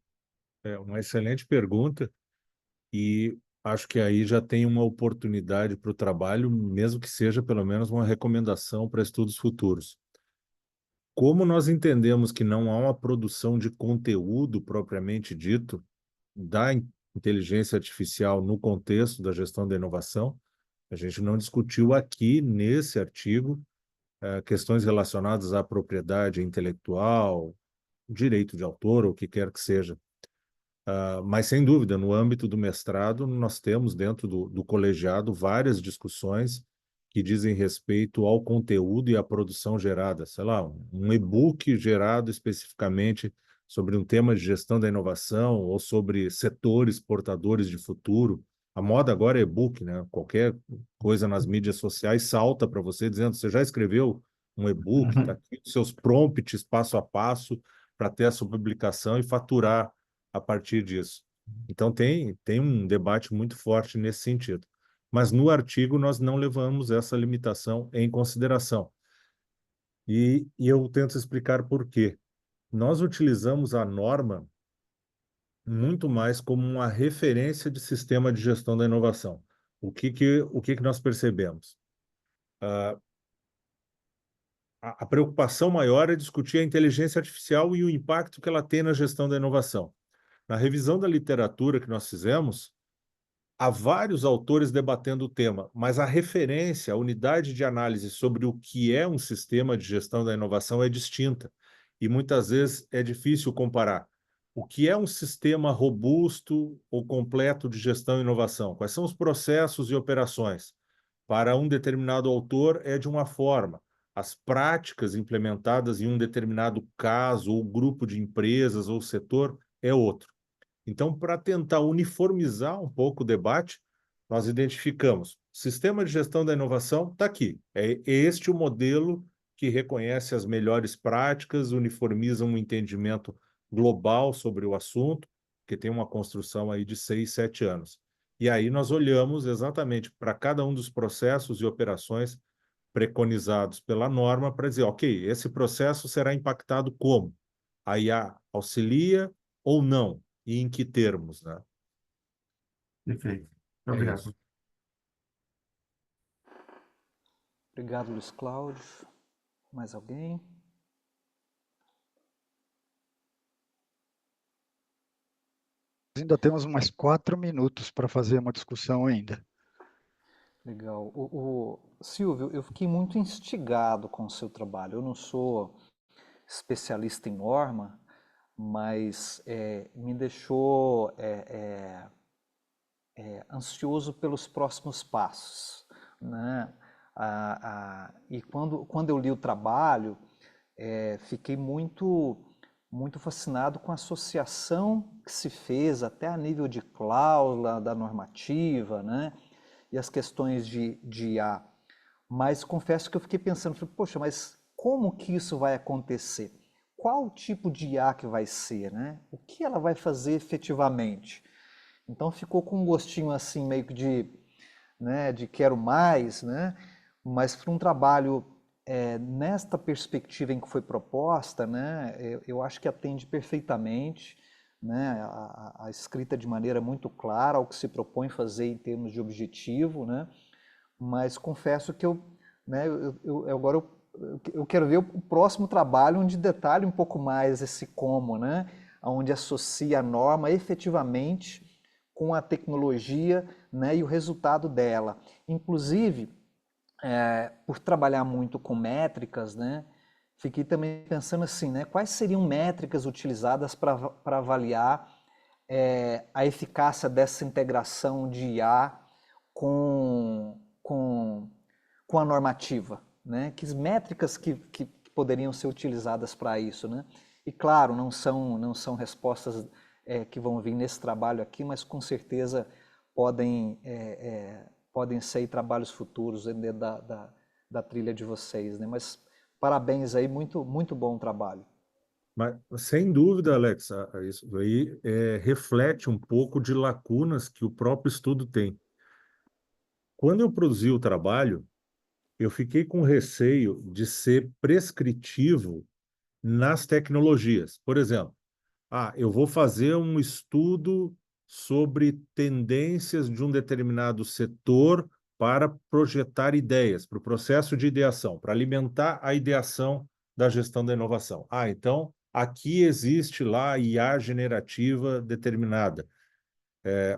É uma excelente pergunta e acho que aí já tem uma oportunidade para o trabalho, mesmo que seja pelo menos uma recomendação para estudos futuros. Como nós entendemos que não há uma produção de conteúdo propriamente dito da inteligência artificial no contexto da gestão da inovação, a gente não discutiu aqui nesse artigo questões relacionadas à propriedade intelectual, direito de autor, ou o que quer que seja. Mas, sem dúvida, no âmbito do mestrado, nós temos dentro do colegiado várias discussões que dizem respeito ao conteúdo e à produção gerada. Sei lá, um e-book gerado especificamente sobre um tema de gestão da inovação ou sobre setores portadores de futuro. A moda agora é e-book, né? Qualquer coisa nas mídias sociais salta para você dizendo: você já escreveu um e-book? Está aqui os seus prompts passo a passo para ter a sua publicação e faturar a partir disso. Então tem um debate muito forte nesse sentido. Mas no artigo nós não levamos essa limitação em consideração. E eu tento explicar por quê. Nós utilizamos a norma muito mais como uma referência de sistema de gestão da inovação. O que nós percebemos? A preocupação maior é discutir a inteligência artificial e o impacto que ela tem na gestão da inovação. Na revisão da literatura que nós fizemos, há vários autores debatendo o tema, mas a referência, a unidade de análise sobre o que é um sistema de gestão da inovação é distinta. E muitas vezes é difícil comparar o que é um sistema robusto ou completo de gestão e inovação. Quais são os processos e operações? Para um determinado autor é de uma forma. As práticas implementadas em um determinado caso, ou grupo de empresas, ou setor, é outro. Então, para tentar uniformizar um pouco o debate, nós identificamos: sistema de gestão da inovação está aqui. É este o modelo que reconhece as melhores práticas, uniformiza um entendimento global sobre o assunto, que tem uma construção aí de 6, 7 anos. E aí nós olhamos exatamente para cada um dos processos e operações preconizados pela norma para dizer: ok, esse processo será impactado como? A IA auxilia ou não? E em que termos, né? Perfeito. É Obrigado. isso. Obrigado, Luiz Cláudio. Mais alguém? Ainda temos mais 4 minutos para fazer uma discussão ainda. Legal. Silvio, eu fiquei muito instigado com o seu trabalho. Eu não sou especialista em norma, mas me deixou ansioso pelos próximos passos, né? E quando eu li o trabalho, fiquei muito fascinado com a associação que se fez até a nível de cláusula da normativa, né? E as questões de IA. Mas confesso que eu fiquei pensando, falei, poxa, mas como que isso vai acontecer? Qual o tipo de IA que vai ser, né? O que ela vai fazer efetivamente? Então ficou com um gostinho assim meio que de quero mais, né? Mas para um trabalho nesta perspectiva em que foi proposta, né? Eu acho que atende perfeitamente, né? A escrita de maneira muito clara ao que se propõe fazer em termos de objetivo, né? Mas confesso que agora eu quero ver o próximo trabalho onde detalhe um pouco mais esse como, né? Onde associa a norma efetivamente com a tecnologia, né? E o resultado dela. Inclusive, por trabalhar muito com métricas, né? Fiquei também pensando assim, né? Quais seriam métricas utilizadas para avaliar a eficácia dessa integração de IA com a normativa, né? Que métricas que poderiam ser utilizadas para isso, né? E claro, não são respostas que vão vir nesse trabalho aqui, mas com certeza podem ser trabalhos futuros dentro da trilha de vocês, né? Mas parabéns aí, muito, muito bom trabalho. Mas, sem dúvida, Alex, isso aí reflete um pouco de lacunas que o próprio estudo tem. Quando eu produzi o trabalho, eu fiquei com receio de ser prescritivo nas tecnologias. Por exemplo, eu vou fazer um estudo sobre tendências de um determinado setor para projetar ideias, para o processo de ideação, para alimentar a ideação da gestão da inovação. Então, aqui existe lá IA generativa determinada,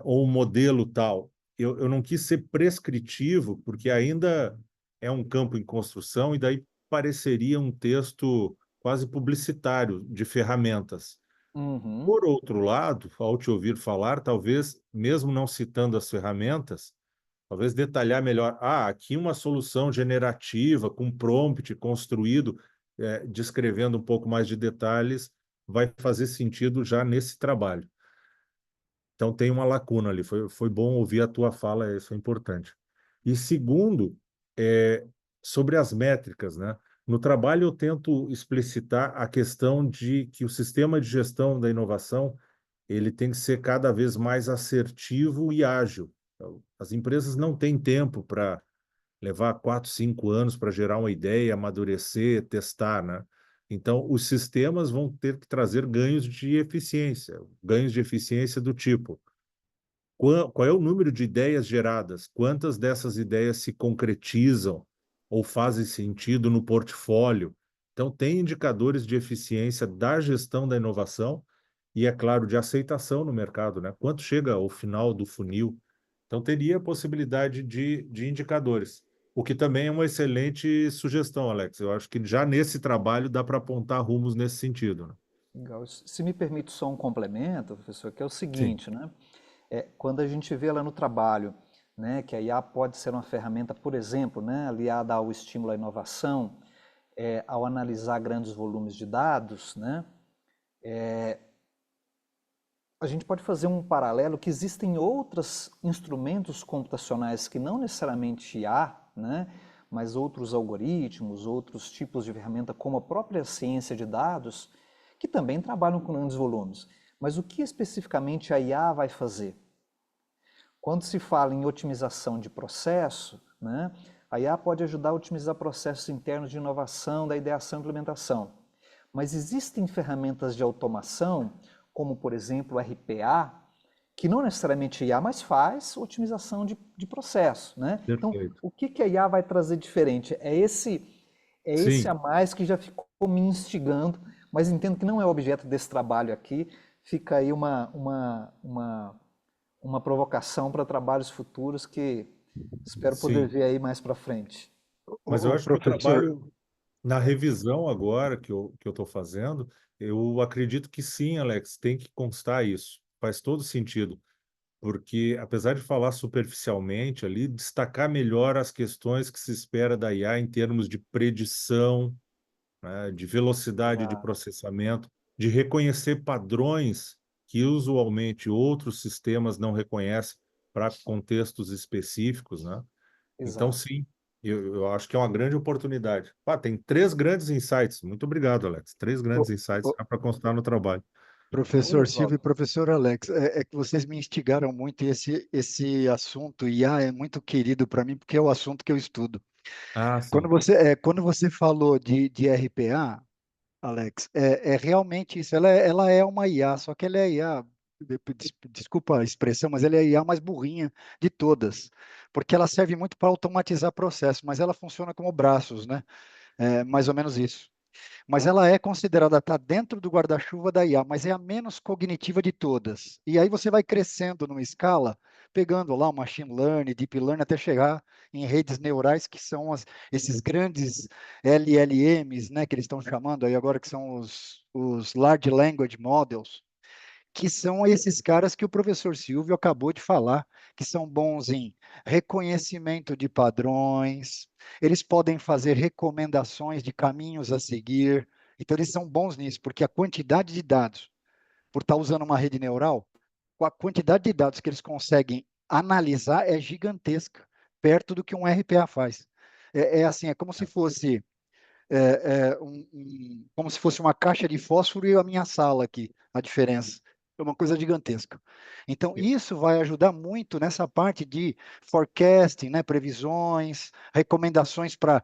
ou um modelo tal. Eu não quis ser prescritivo, porque ainda é um campo em construção, e daí pareceria um texto quase publicitário de ferramentas. Uhum. Por outro lado, ao te ouvir falar, talvez, mesmo não citando as ferramentas, Talvez detalhar melhor. Aqui uma solução generativa, com prompt construído, descrevendo um pouco mais de detalhes, vai fazer sentido já nesse trabalho. Então tem uma lacuna ali. Foi bom ouvir a tua fala, isso é importante. E segundo, sobre as métricas, né? No trabalho eu tento explicitar a questão de que o sistema de gestão da inovação ele tem que ser cada vez mais assertivo e ágil. Então, as empresas não têm tempo para levar 4, 5 anos para gerar uma ideia, amadurecer, testar, né? Então, os sistemas vão ter que trazer ganhos de eficiência do tipo, qual é o número de ideias geradas, quantas dessas ideias se concretizam ou fazem sentido no portfólio. Então, tem indicadores de eficiência da gestão da inovação e, é claro, de aceitação no mercado, né? Quanto chega ao final do funil. Então, teria a possibilidade de indicadores, o que também é uma excelente sugestão, Alex. Eu acho que já nesse trabalho dá para apontar rumos nesse sentido, né? Legal. Se me permite só um complemento, professor, que é o Sim, seguinte, né? Quando a gente vê lá no trabalho, né, que a IA pode ser uma ferramenta, por exemplo, né, aliada ao estímulo à inovação, ao analisar grandes volumes de dados, né, a gente pode fazer um paralelo que existem outros instrumentos computacionais que não necessariamente IA, né, mas outros algoritmos, outros tipos de ferramenta, como a própria ciência de dados, que também trabalham com grandes volumes. Mas o que especificamente a IA vai fazer? Quando se fala em otimização de processo, né, a IA pode ajudar a otimizar processos internos de inovação, da ideação e implementação. Mas existem ferramentas de automação, como por exemplo o RPA, que não necessariamente IA, mas faz otimização de processo, né? Então, perfeito. o que a IA vai trazer diferente? É esse a Sim, mais que já ficou me instigando, mas entendo que não é o objeto desse trabalho aqui. Fica aí uma provocação para trabalhos futuros que espero poder sim. ver aí mais para frente. Mas eu O acho que o professor, trabalho, na revisão agora que eu estou fazendo, eu acredito que sim, Alex, tem que constar isso. Faz todo sentido, porque apesar de falar superficialmente ali, destacar melhor as questões que se espera da IA em termos de predição, né, de velocidade de Exato, processamento, de reconhecer padrões que usualmente outros sistemas não reconhecem para contextos específicos, né? Então, exato. sim, eu acho que é uma grande oportunidade. Tem 3 grandes insights. Muito obrigado, Alex. 3 grandes o- insights o- já para constar no trabalho. professor Silvio e Oswaldo. professor Alex, é que vocês me instigaram muito e esse assunto IA é muito querido para mim porque é o assunto que eu estudo. Ah, Quando sim. você falou de RPA, Alex, é realmente isso. Ela é uma IA, só que ela é a IA, desculpa a expressão, mas ela é a IA mais burrinha de todas, porque ela serve muito para automatizar processos, mas ela funciona como braços, né? É mais ou menos isso. Mas ela é considerada, está dentro do guarda-chuva da IA, mas é a menos cognitiva de todas. E aí você vai crescendo numa escala, pegando lá o machine learning, deep learning, até chegar em redes neurais, que são esses grandes LLMs, né, que eles estão chamando aí agora, que são os Large Language Models, que são esses caras que o professor Silvio acabou de falar, que são bons em reconhecimento de padrões, eles podem fazer recomendações de caminhos a seguir. Então, eles são bons nisso, porque a quantidade de dados, por estar usando uma rede neural, a quantidade de dados que eles conseguem analisar é gigantesca, perto do que um RPA faz. É assim, é como se fosse como se fosse uma caixa de fósforo e a minha sala aqui, a diferença. É uma coisa gigantesca. Então, isso vai ajudar muito nessa parte de forecasting, né, previsões, recomendações para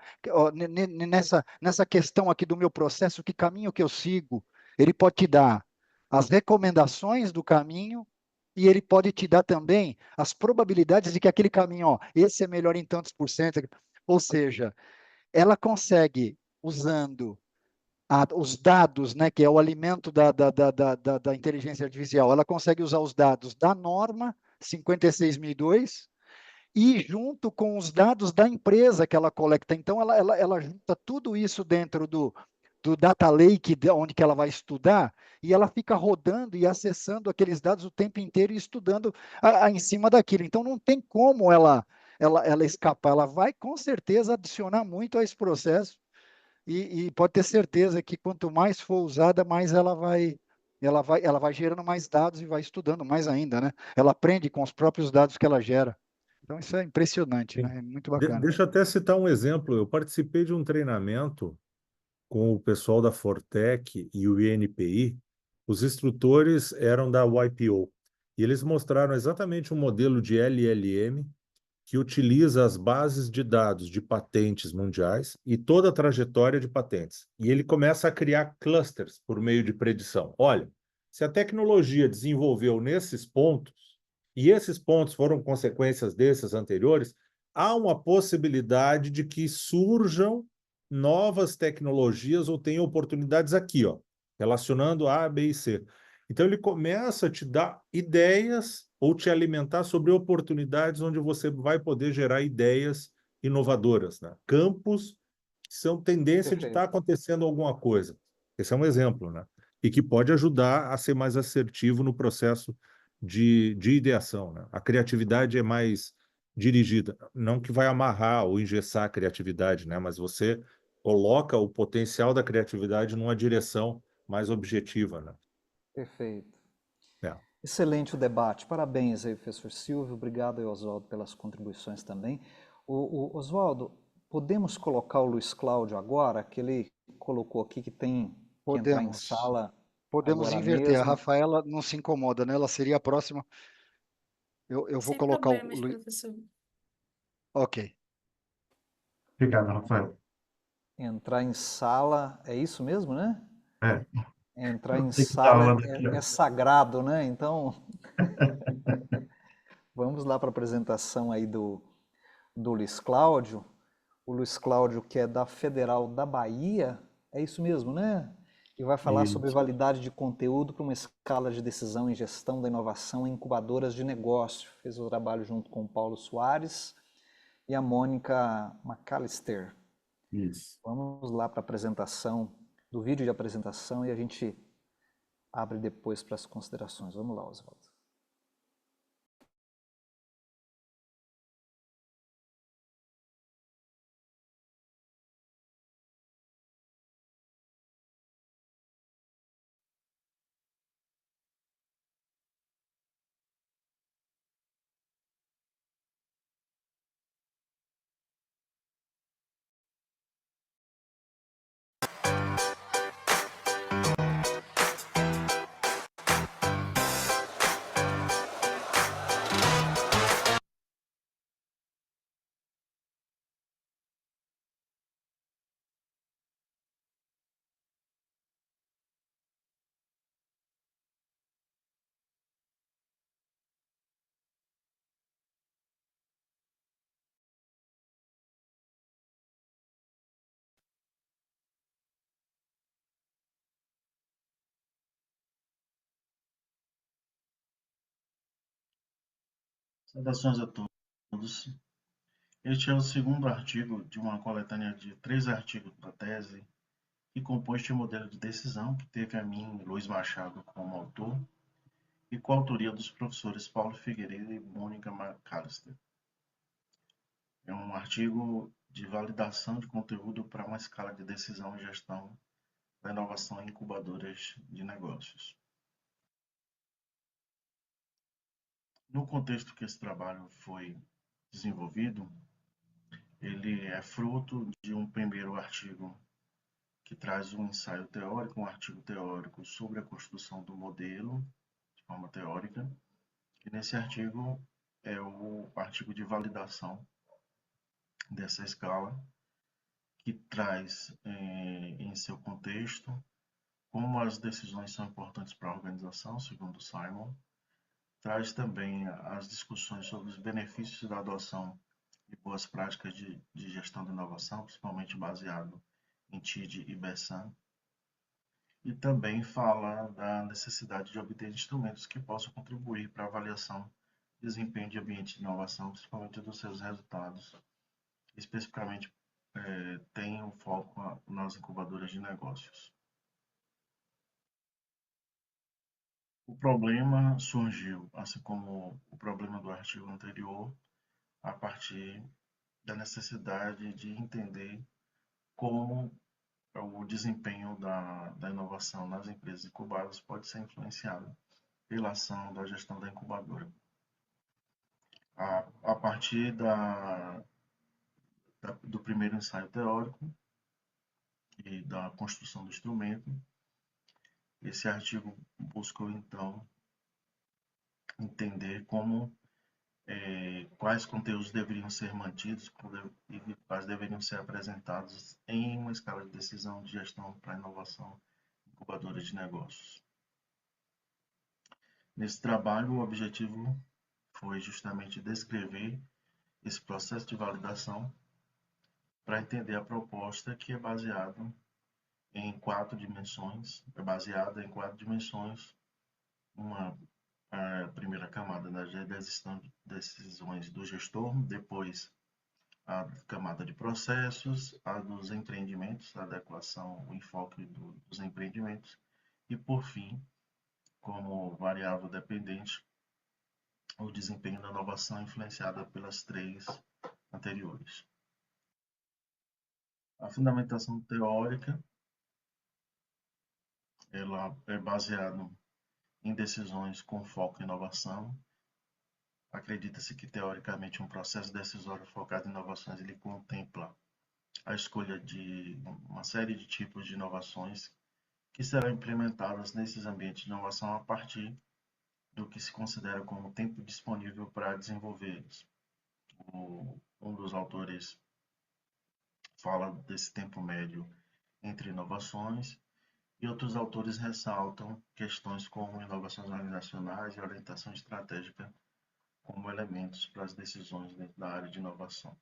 nessa questão aqui do meu processo, que caminho que eu sigo. Ele pode te dar as recomendações do caminho e ele pode te dar também as probabilidades de que aquele caminho, ó, esse é melhor em tantos por cento. Ou seja, ela consegue, usando os dados, né, que é o alimento da inteligência artificial, ela consegue usar os dados da norma 56002 e junto com os dados da empresa que ela coleta. Então, ela junta tudo isso dentro do data lake, onde que ela vai estudar, e ela fica rodando e acessando aqueles dados o tempo inteiro e estudando em cima daquilo. Então, não tem como ela escapar. Ela vai, com certeza, adicionar muito a esse processo e pode ter certeza que quanto mais for usada, mais ela vai gerando mais dados e vai estudando mais ainda, né? Ela aprende com os próprios dados que ela gera. Então, isso é impressionante, Sim. né? É muito bacana. Deixa eu até citar um exemplo. Eu participei de um treinamento com o pessoal da Fortec e o INPI. Os instrutores eram da YPO e eles mostraram exatamente um modelo de LLM que utiliza as bases de dados de patentes mundiais e toda a trajetória de patentes. E ele começa a criar clusters por meio de predição. Olha, se a tecnologia desenvolveu nesses pontos, e esses pontos foram consequências desses anteriores, há uma possibilidade de que surjam novas tecnologias ou tenham oportunidades aqui, ó, relacionando A, B e C. Então, ele começa a te dar ideias ou te alimentar sobre oportunidades onde você vai poder gerar ideias inovadoras, né? Campos que são tendência de estar Perfeito. acontecendo alguma coisa. Esse é um exemplo, né? E que pode ajudar a ser mais assertivo no processo de ideação, né? A criatividade é mais dirigida, não que vai amarrar ou engessar a criatividade, né? Mas você coloca o potencial da criatividade numa direção mais objetiva, né? Perfeito. É. Excelente o debate. Parabéns aí, professor Silvio. Obrigado aí, Oswaldo, pelas contribuições também. Oswaldo, podemos colocar o Luiz Cláudio agora, que ele colocou aqui que tem que entrar em Podemos. sala Podemos agora inverter. A mesmo. Rafaela não se incomoda, né? Ela seria a próxima. Eu vou Sem colocar o problemas, Luiz. professor. Ok. Obrigado, Rafael. Entrar em sala, é isso mesmo, né? É, Entrar eu em tenho que dar sala aula daqui, é ó. sagrado, né? Então, vamos lá para a apresentação aí do Luiz Cláudio. O Luiz Cláudio, que é da Federal da Bahia, é isso mesmo, né? Que vai falar sobre Isso. validade de conteúdo para uma escala de decisão em gestão da inovação em incubadoras de negócio. Fez o trabalho junto com o Paulo Soares e a Mônica McAllister. Isso. Vamos lá para a apresentação, do vídeo de apresentação, e a gente abre depois para as considerações. Vamos lá, Oswaldo. Saudações a todos. Este é o segundo artigo de uma coletânea de 3 artigos da tese que compõe este modelo de decisão, que teve a mim, Luiz Machado, como autor, e com a autoria dos professores Paulo Figueiredo e Mônica McAllister. É um artigo de validação de conteúdo para uma escala de decisão e gestão da inovação em incubadoras de negócios. No contexto que esse trabalho foi desenvolvido, ele é fruto de um primeiro artigo que traz um ensaio teórico, um artigo teórico sobre a construção do modelo de forma teórica, e nesse artigo é o artigo de validação dessa escala, que traz em seu contexto como as decisões são importantes para a organização, segundo Simon, traz também as discussões sobre os benefícios da adoção de boas práticas de gestão de inovação, principalmente baseado em TID e BESAM, e também fala da necessidade de obter instrumentos que possam contribuir para a avaliação de desempenho de ambiente de inovação, principalmente dos seus resultados. Especificamente, tem um foco nas incubadoras de negócios. O problema surgiu, assim como o problema do artigo anterior, a partir da necessidade de entender como o desempenho da inovação nas empresas incubadas pode ser influenciado pela ação da gestão da incubadora. A partir do primeiro ensaio teórico e da construção do instrumento, esse artigo buscou, então, entender quais conteúdos deveriam ser mantidos e quais deveriam ser apresentados em uma escala de decisão de gestão para inovação incubadora de negócios. Nesse trabalho, o objetivo foi justamente descrever esse processo de validação para entender a proposta, que é baseada em 4 dimensões, uma primeira camada das decisões do gestor, depois a camada de processos, a dos empreendimentos, a adequação, o enfoque dos empreendimentos, e por fim, como variável dependente, o desempenho da inovação influenciada pelas 3 anteriores. A fundamentação teórica, ela é baseada em decisões com foco em inovação. Acredita-se que, teoricamente, um processo decisório focado em inovações ele contempla a escolha de uma série de tipos de inovações que serão implementadas nesses ambientes de inovação a partir do que se considera como tempo disponível para desenvolvê-los. Um dos autores fala desse tempo médio entre inovações, e outros autores ressaltam questões como inovações organizacionais e orientação estratégica como elementos para as decisões dentro da área de inovação.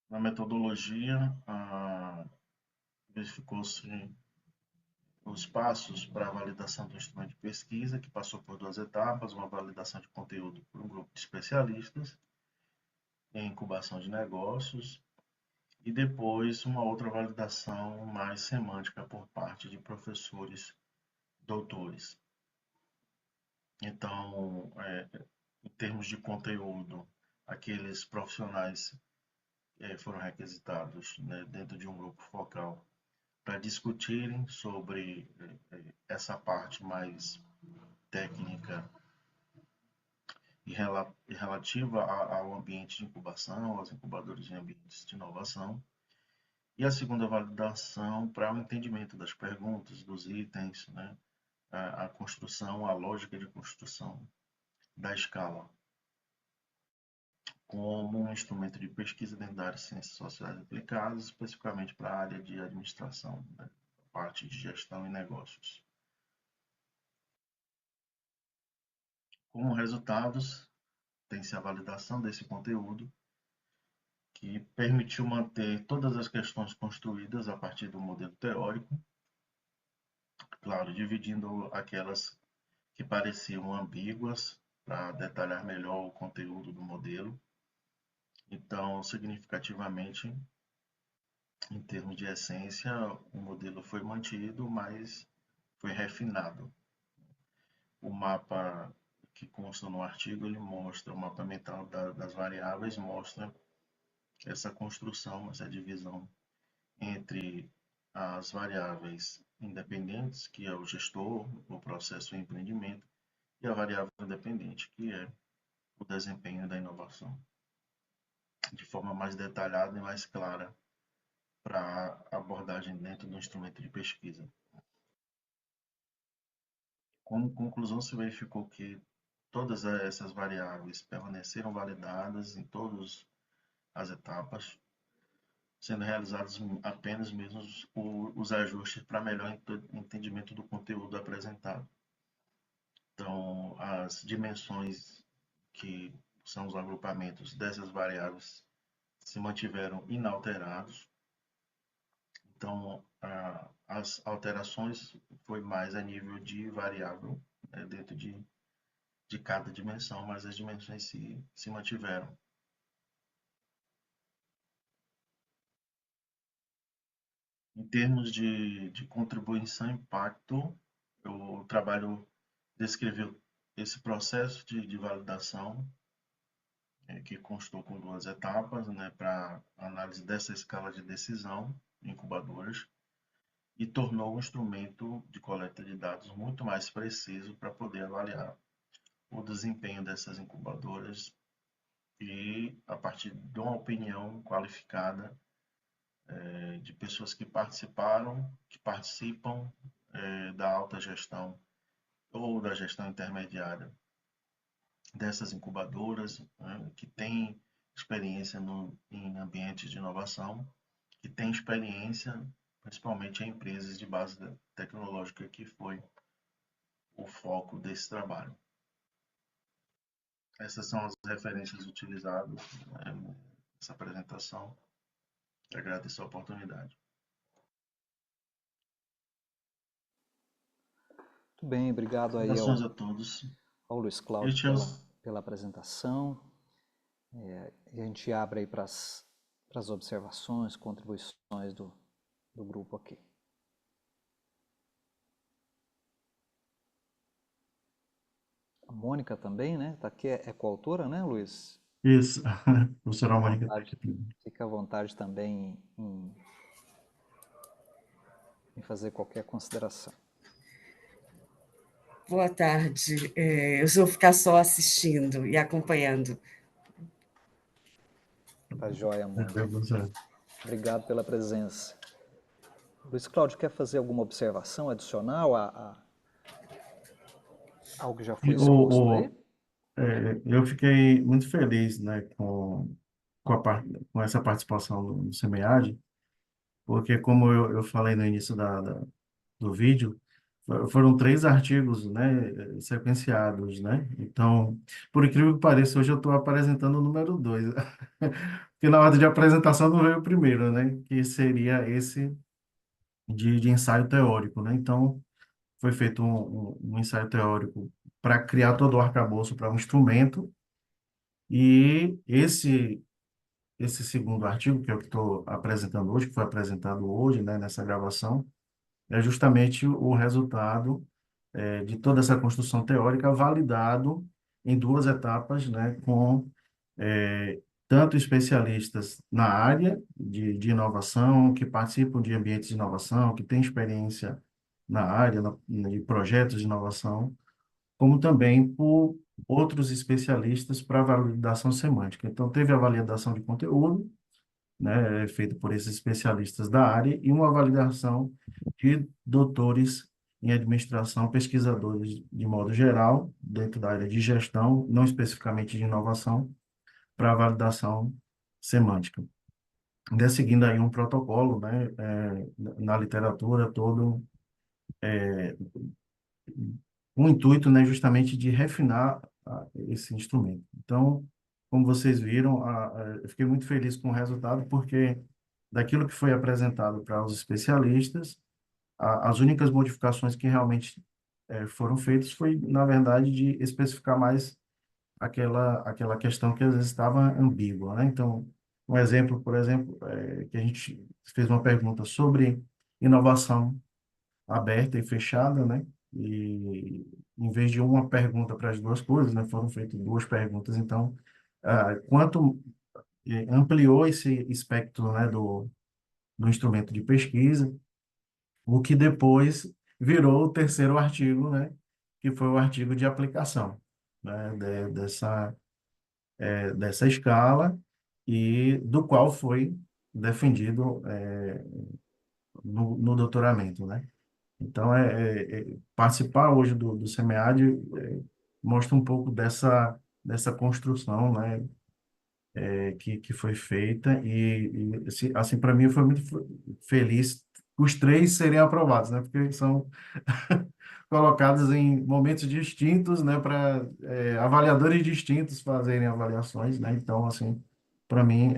Na metodologia, verificou-se os passos para a validação do instrumento de pesquisa, que passou por 2 etapas: uma validação de conteúdo por um grupo de especialistas em incubação de negócios, e depois uma outra validação mais semântica por parte de professores doutores. Então, em termos de conteúdo, aqueles profissionais foram requisitados, né, dentro de um grupo focal para discutirem sobre essa parte mais técnica e relativa ao ambiente de incubação, aos incubadores de ambientes de inovação. E a segunda validação para o entendimento das perguntas, dos itens, né, a construção, a lógica de construção da escala, como um instrumento de pesquisa dentro da área de ciências sociais aplicadas, especificamente para a área de administração, né, a parte de gestão e negócios. Como resultados, tem-se a validação desse conteúdo, que permitiu manter todas as questões construídas a partir do modelo teórico, claro, dividindo aquelas que pareciam ambíguas para detalhar melhor o conteúdo do modelo. Então, significativamente, em termos de essência, o modelo foi mantido, mas foi refinado. O mapa que consta no artigo, ele mostra o mapa mental das variáveis, mostra essa construção, essa divisão entre as variáveis independentes, que é o gestor, o processo e o empreendimento, e a variável independente, que é o desempenho da inovação, de forma mais detalhada e mais clara para a abordagem dentro do instrumento de pesquisa. Como conclusão, se verificou que todas essas variáveis permaneceram validadas em todas as etapas, sendo realizados apenas mesmo os ajustes para melhor entendimento do conteúdo apresentado. Então, as dimensões, que são os agrupamentos dessas variáveis, se mantiveram inalterados. Então, as alterações foi mais a nível de variável, né, dentro de cada dimensão, mas as dimensões se mantiveram. Em termos de contribuição e impacto, o trabalho descreveu esse processo de validação, que constou com 2 etapas, né, para análise dessa escala de decisão, incubadoras, e tornou o instrumento de coleta de dados muito mais preciso para poder avaliar o desempenho dessas incubadoras e, a partir de uma opinião qualificada de pessoas que participaram, que participam da alta gestão ou da gestão intermediária dessas incubadoras, né, que têm experiência em ambientes de inovação, que têm experiência principalmente em empresas de base tecnológica, que foi o foco desse trabalho. Essas são as referências utilizadas, né, nessa apresentação. Agradeço a oportunidade. Muito bem, obrigado aí Saudações a todos. ao Luiz Cláudio Este é o... pela apresentação. E a gente abre aí para as observações, contribuições do grupo aqui. A Mônica também, né? Tá aqui, é coautora, né, Luiz? Isso, professora Fica à Mônica. vontade, fica à vontade também em fazer qualquer consideração. Boa tarde. Eu vou ficar só assistindo e acompanhando. Tá joia, Mônica. Obrigado pela presença. Luiz Cláudio, quer fazer alguma observação adicional a algo que já foi exposto aí? Eu fiquei muito feliz, né, com essa participação no SEMEAD, porque, como eu falei no início do vídeo, foram 3 artigos, né, sequenciados, né? Então, por incrível que pareça, hoje eu estou apresentando o número 2, porque na ordem de apresentação não veio o primeiro, né, que seria esse de ensaio teórico, né? Então, foi feito um ensaio teórico para criar todo o arcabouço para um instrumento, e esse segundo artigo, que é o que estou apresentando hoje, que foi apresentado hoje, né, nessa gravação, é justamente o resultado de toda essa construção teórica, validado em 2 etapas, né, com tanto especialistas na área de inovação, que participam de ambientes de inovação, que têm experiência na área de projetos de inovação, como também por outros especialistas para validação semântica. Então, teve a validação de conteúdo, né, feita por esses especialistas da área, e uma validação de doutores em administração, pesquisadores de modo geral, dentro da área de gestão, não especificamente de inovação, para validação semântica. Seguindo aí um protocolo, né, na literatura todo, o intuito, né, justamente de refinar esse instrumento. Então, como vocês viram, eu fiquei muito feliz com o resultado, porque daquilo que foi apresentado para os especialistas, as únicas modificações que realmente foram feitas foi, na verdade, de especificar mais aquela questão que às vezes estava ambígua, né? Então, um exemplo, por exemplo, que a gente fez uma pergunta sobre inovação aberta e fechada, né? E em vez de uma pergunta para as 2 coisas, né, foram feitas 2 perguntas. Então, quanto ampliou esse espectro, né, do instrumento de pesquisa, o que depois virou o 3º artigo, né, que foi o artigo de aplicação, né, dessa escala, e do qual foi defendido no doutoramento, né? Então, participar hoje do SEMEAD mostra um pouco dessa construção, né, que foi feita, e assim, para mim foi muito feliz os 3 serem aprovados, né, porque são colocados em momentos distintos, né, para avaliadores distintos fazerem avaliações, né? Então, assim, para mim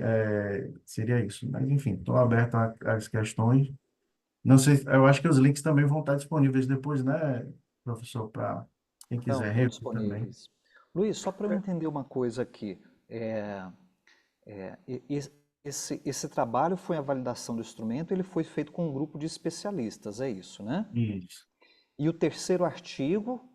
seria isso. Mas, enfim, estou aberto às questões. Não sei, eu acho que os links também vão estar disponíveis depois, né, professor, para quem quiser Estão rever também. disponíveis. Luiz, só para eu entender uma coisa aqui. Esse trabalho foi a validação do instrumento, ele foi feito com um grupo de especialistas, é isso, né? Isso. E o 3º artigo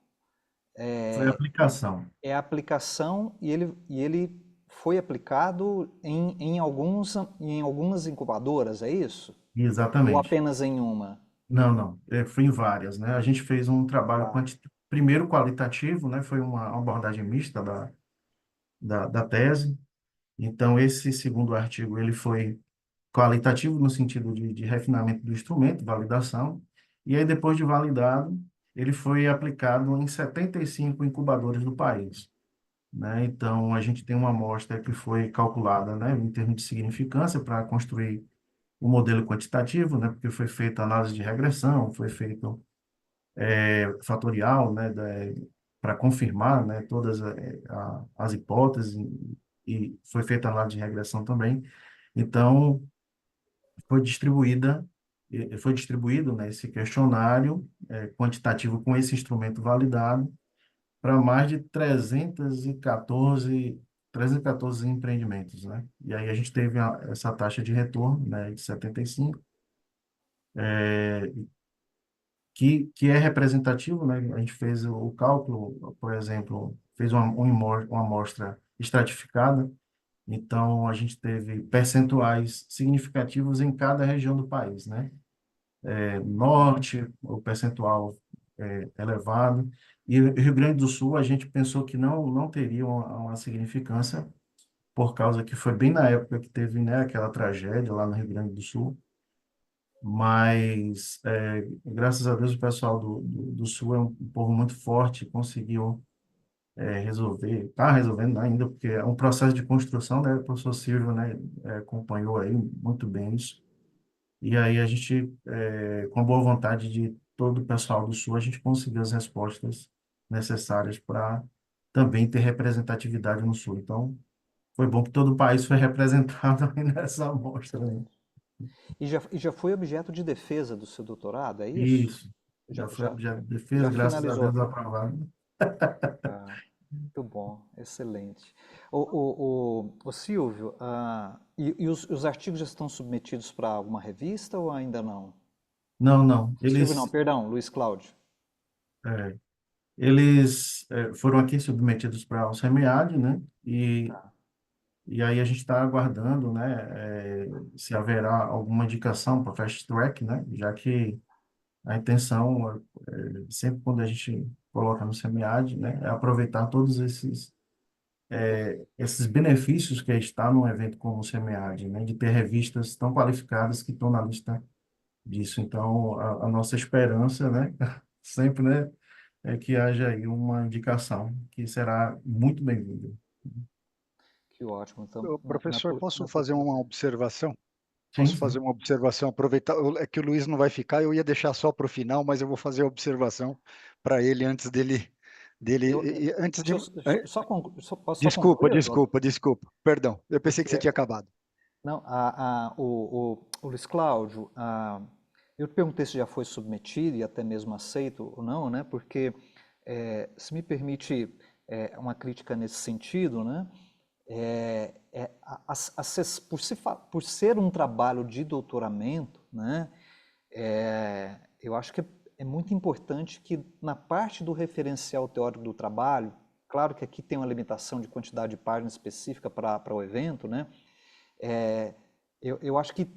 Foi a aplicação. É a aplicação e ele foi aplicado em algumas incubadoras, é isso? Ou Exatamente. apenas em uma? Não, não, foi em várias, né? A gente fez um trabalho Tá. primeiro qualitativo, né? Foi uma abordagem mista da tese. Então, esse segundo artigo, ele foi qualitativo no sentido de refinamento do instrumento, validação, e aí depois de validado, ele foi aplicado em 75 incubadores do país, né? Então, a gente tem uma amostra que foi calculada, né, em termos de significância para construir o modelo quantitativo, né, porque foi feita análise de regressão, foi feito fatorial, né, para confirmar, né, todas as hipóteses e foi feita análise de regressão também. Então, foi foi distribuído, né, esse questionário quantitativo com esse instrumento validado para mais de 314 empreendimentos, né? E aí a gente teve essa taxa de retorno, né, de 75, que é representativo, né? A gente fez o cálculo, por exemplo, fez uma amostra estratificada, então a gente teve percentuais significativos em cada região do país, né? Norte, o percentual elevado, e o Rio Grande do Sul a gente pensou que não teria uma significância, por causa que foi bem na época que teve, né, aquela tragédia lá no Rio Grande do Sul, mas graças a Deus o pessoal do Sul é um povo muito forte, conseguiu resolver, está resolvendo ainda, porque é um processo de construção, né, o professor Silvio, né, acompanhou aí muito bem isso, e aí a gente, com a boa vontade de todo o pessoal do Sul, a gente conseguiu as respostas necessárias para também ter representatividade no Sul. Então, foi bom que todo o país foi representado aí nessa amostra, né? Excelente. E já foi objeto de defesa do seu doutorado, é isso? Isso. Já, Já foi já, objeto de já defesa, graças a Deus finalizou? aprovado. Tá. Muito bom, excelente. O Silvio, e os artigos já estão submetidos para alguma revista ou ainda não? Não, não. Silvio não, Eles, perdão, Luiz Cláudio. é, eles foram aqui submetidos para o SEMEAD, né? Tá. E aí a gente está aguardando, né, se haverá alguma indicação para Fast Track, né? Já que a intenção, sempre quando a gente coloca no SEMEAD, né, é aproveitar todos esses benefícios que está num evento como o SEMEAD, né, de ter revistas tão qualificadas que estão na lista disso. Então, a nossa esperança, né, sempre, né, é que haja aí uma indicação que será muito bem-vinda. Que ótimo. Então, Ô, professor, posso na fazer torcida. uma observação? Sim, Posso fazer sim. uma observação? Aproveitar, é que o Luiz não vai ficar, eu ia deixar só para o final, mas eu vou fazer a observação para ele antes antes de. Deixa eu posso só Desculpa, concluir? desculpa, desculpa. Perdão, eu pensei que você Porque tinha acabado. não, o Luiz Cláudio, eu te perguntei se já foi submetido e até mesmo aceito ou não, né? Porque, se me permite uma crítica nesse sentido, né? Por ser um trabalho de doutoramento, né? Eu acho que é muito importante que na parte do referencial teórico do trabalho, claro que aqui tem uma limitação de quantidade de páginas específica para o evento, né? É, eu acho que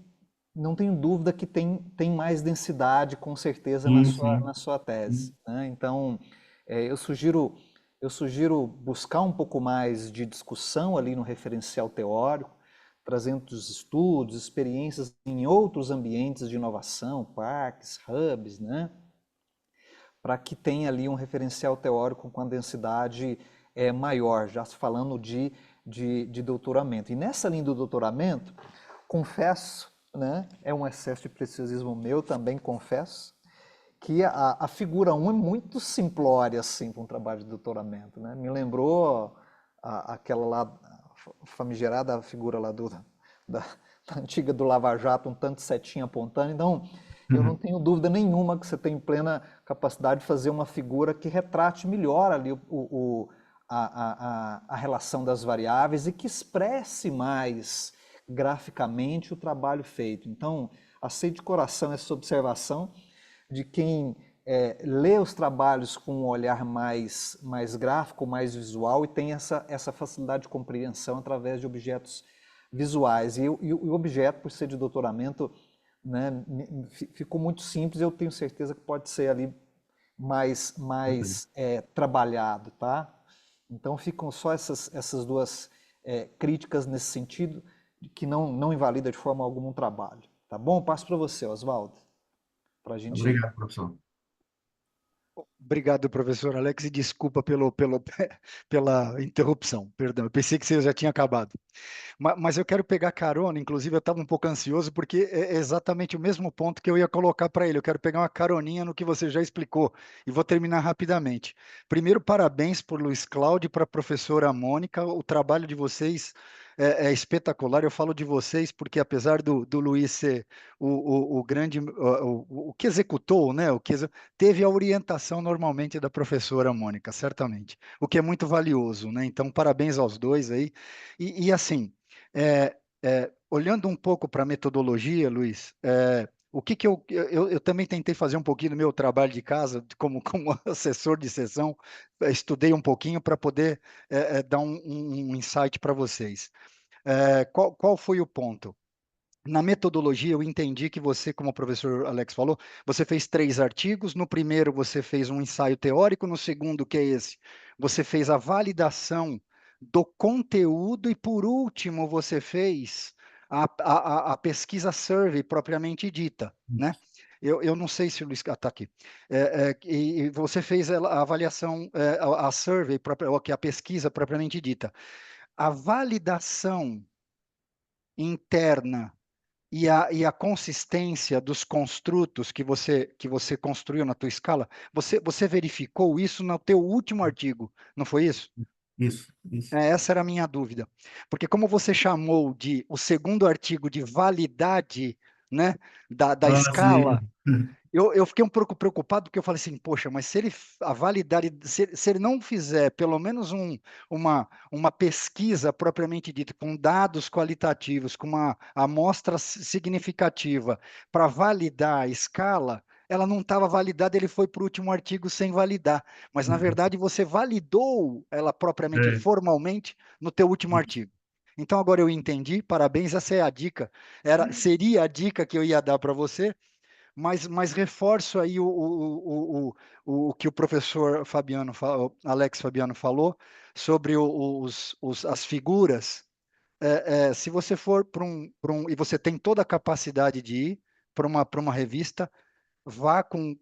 não tenho dúvida que tem mais densidade, com certeza, na Sim, sua, sim. na sua tese, né? Então, eu sugiro buscar um pouco mais de discussão ali no referencial teórico, trazendo os estudos, experiências em outros ambientes de inovação, parques, hubs, né? Para que tenha ali um referencial teórico com a densidade maior, já se falando de doutoramento. E nessa linha do doutoramento, confesso, né, é um excesso de preciosismo meu, também confesso, que a figura 1 é muito simplória assim para um trabalho de doutoramento, né? Me lembrou aquela lá, a famigerada figura lá da, da antiga do Lava Jato, um tanto de setinha apontando. Então, eu não tenho dúvida nenhuma que você tem plena capacidade de fazer uma figura que retrate melhor ali a relação das variáveis e que expresse mais graficamente o trabalho feito. Então, aceito de coração essa observação de quem lê os trabalhos com um olhar mais gráfico, mais visual e tem essa facilidade de compreensão através de objetos visuais. E o objeto, por ser de doutoramento, né, ficou muito simples, eu tenho certeza que pode ser ali mais trabalhado, tá? Então ficam só essas duas críticas nesse sentido, que não invalida de forma alguma um trabalho. Tá bom? Passo para você, Oswaldo, para a gente... Obrigado, professor. Obrigado, professor Alex, e desculpa pela interrupção, perdão, eu pensei que você já tinha acabado. Mas eu quero pegar carona, inclusive eu estava um pouco ansioso, porque é exatamente o mesmo ponto que eu ia colocar para ele. Eu quero pegar uma caroninha no que você já explicou, e vou terminar rapidamente. Primeiro, parabéns por Luiz Cláudio e para a professora Mônica, o trabalho de vocês é espetacular. Eu falo de vocês porque, apesar do Luiz ser o grande, o que executou, né, teve a orientação normalmente da professora Mônica, certamente, o que é muito valioso, né? Então, parabéns aos dois aí. E assim, olhando um pouco para a metodologia, Luiz, o que eu também tentei fazer um pouquinho do meu trabalho de casa, como assessor de sessão, estudei um pouquinho para poder dar um insight para vocês. Qual foi o ponto? Na metodologia, eu entendi que você, como o professor Alex falou, você fez 3 artigos. No primeiro, você fez um ensaio teórico. No segundo, que é esse, você fez a validação do conteúdo. E, por último, você fez a pesquisa survey propriamente dita, né? Eu não sei se o Luiz está aqui. E você fez a avaliação, a survey, que é a pesquisa propriamente dita. A validação interna e a consistência dos construtos que você construiu na tua escala, você verificou isso no teu último artigo, não foi isso? Isso. Essa era a minha dúvida. Porque como você chamou o segundo artigo de validade, né, da escala, Sim. eu fiquei um pouco preocupado, porque eu falei assim, poxa, mas se ele não fizer pelo menos uma pesquisa propriamente dita, com dados qualitativos, com uma amostra significativa para validar a escala, ela não estava validada, ele foi para o último artigo sem validar. Mas, na verdade, você validou ela propriamente, É. formalmente, no teu último artigo. Então, agora eu entendi, parabéns, essa é a dica. Seria a dica que eu ia dar para você, mas reforço aí o que o professor Fabiano, Alex Fabiano falou sobre as figuras. Se você for e você tem toda a capacidade de ir para uma revista, vá com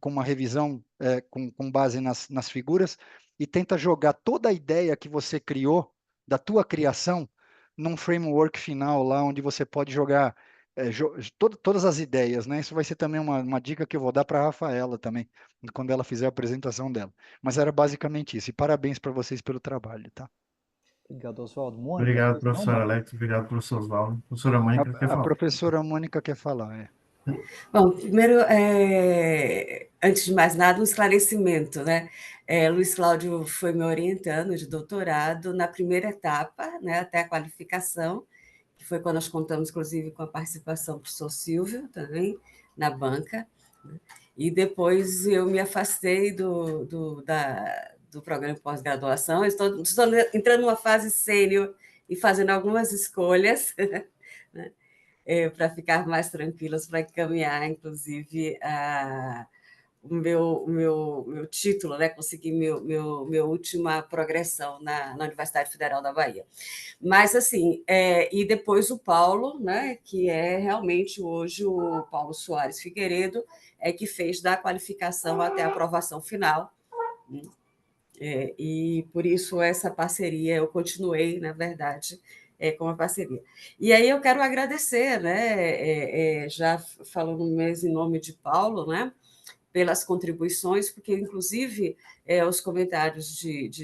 uma revisão com base nas figuras e tenta jogar toda a ideia que você criou, da tua criação, num framework final lá, onde você pode jogar todas as ideias, né? Isso vai ser também uma dica que eu vou dar para a Rafaela também, quando ela fizer a apresentação dela. Mas era basicamente isso. E parabéns para vocês pelo trabalho, tá? Obrigado, Oswaldo. Mônica, Obrigado, pois não, professor Mônica? Alex. Obrigado, professor Oswaldo. Professora Mônica, quer A falar? professora Mônica quer falar, Bom, primeiro, antes de mais nada, um esclarecimento, né? Luiz Cláudio foi meu orientando de doutorado na primeira etapa, né, até a qualificação, que foi quando nós contamos, inclusive, com a participação do professor Silvio também, na banca, né? E depois eu me afastei do programa de pós-graduação, estou entrando numa fase sênior e fazendo algumas escolhas, né? Para ficar mais tranquilas, para encaminhar, inclusive, o meu título, né? Conseguir minha última progressão na Universidade Federal da Bahia. Mas, assim, e depois o Paulo, né? Que é realmente hoje o Paulo Soares Figueiredo, que fez da qualificação até a aprovação final. E por isso essa parceria, eu continuei, na verdade, com a parceria. E aí eu quero agradecer, né, já falando mesmo em nome de Paulo, né, pelas contribuições, porque, inclusive, os comentários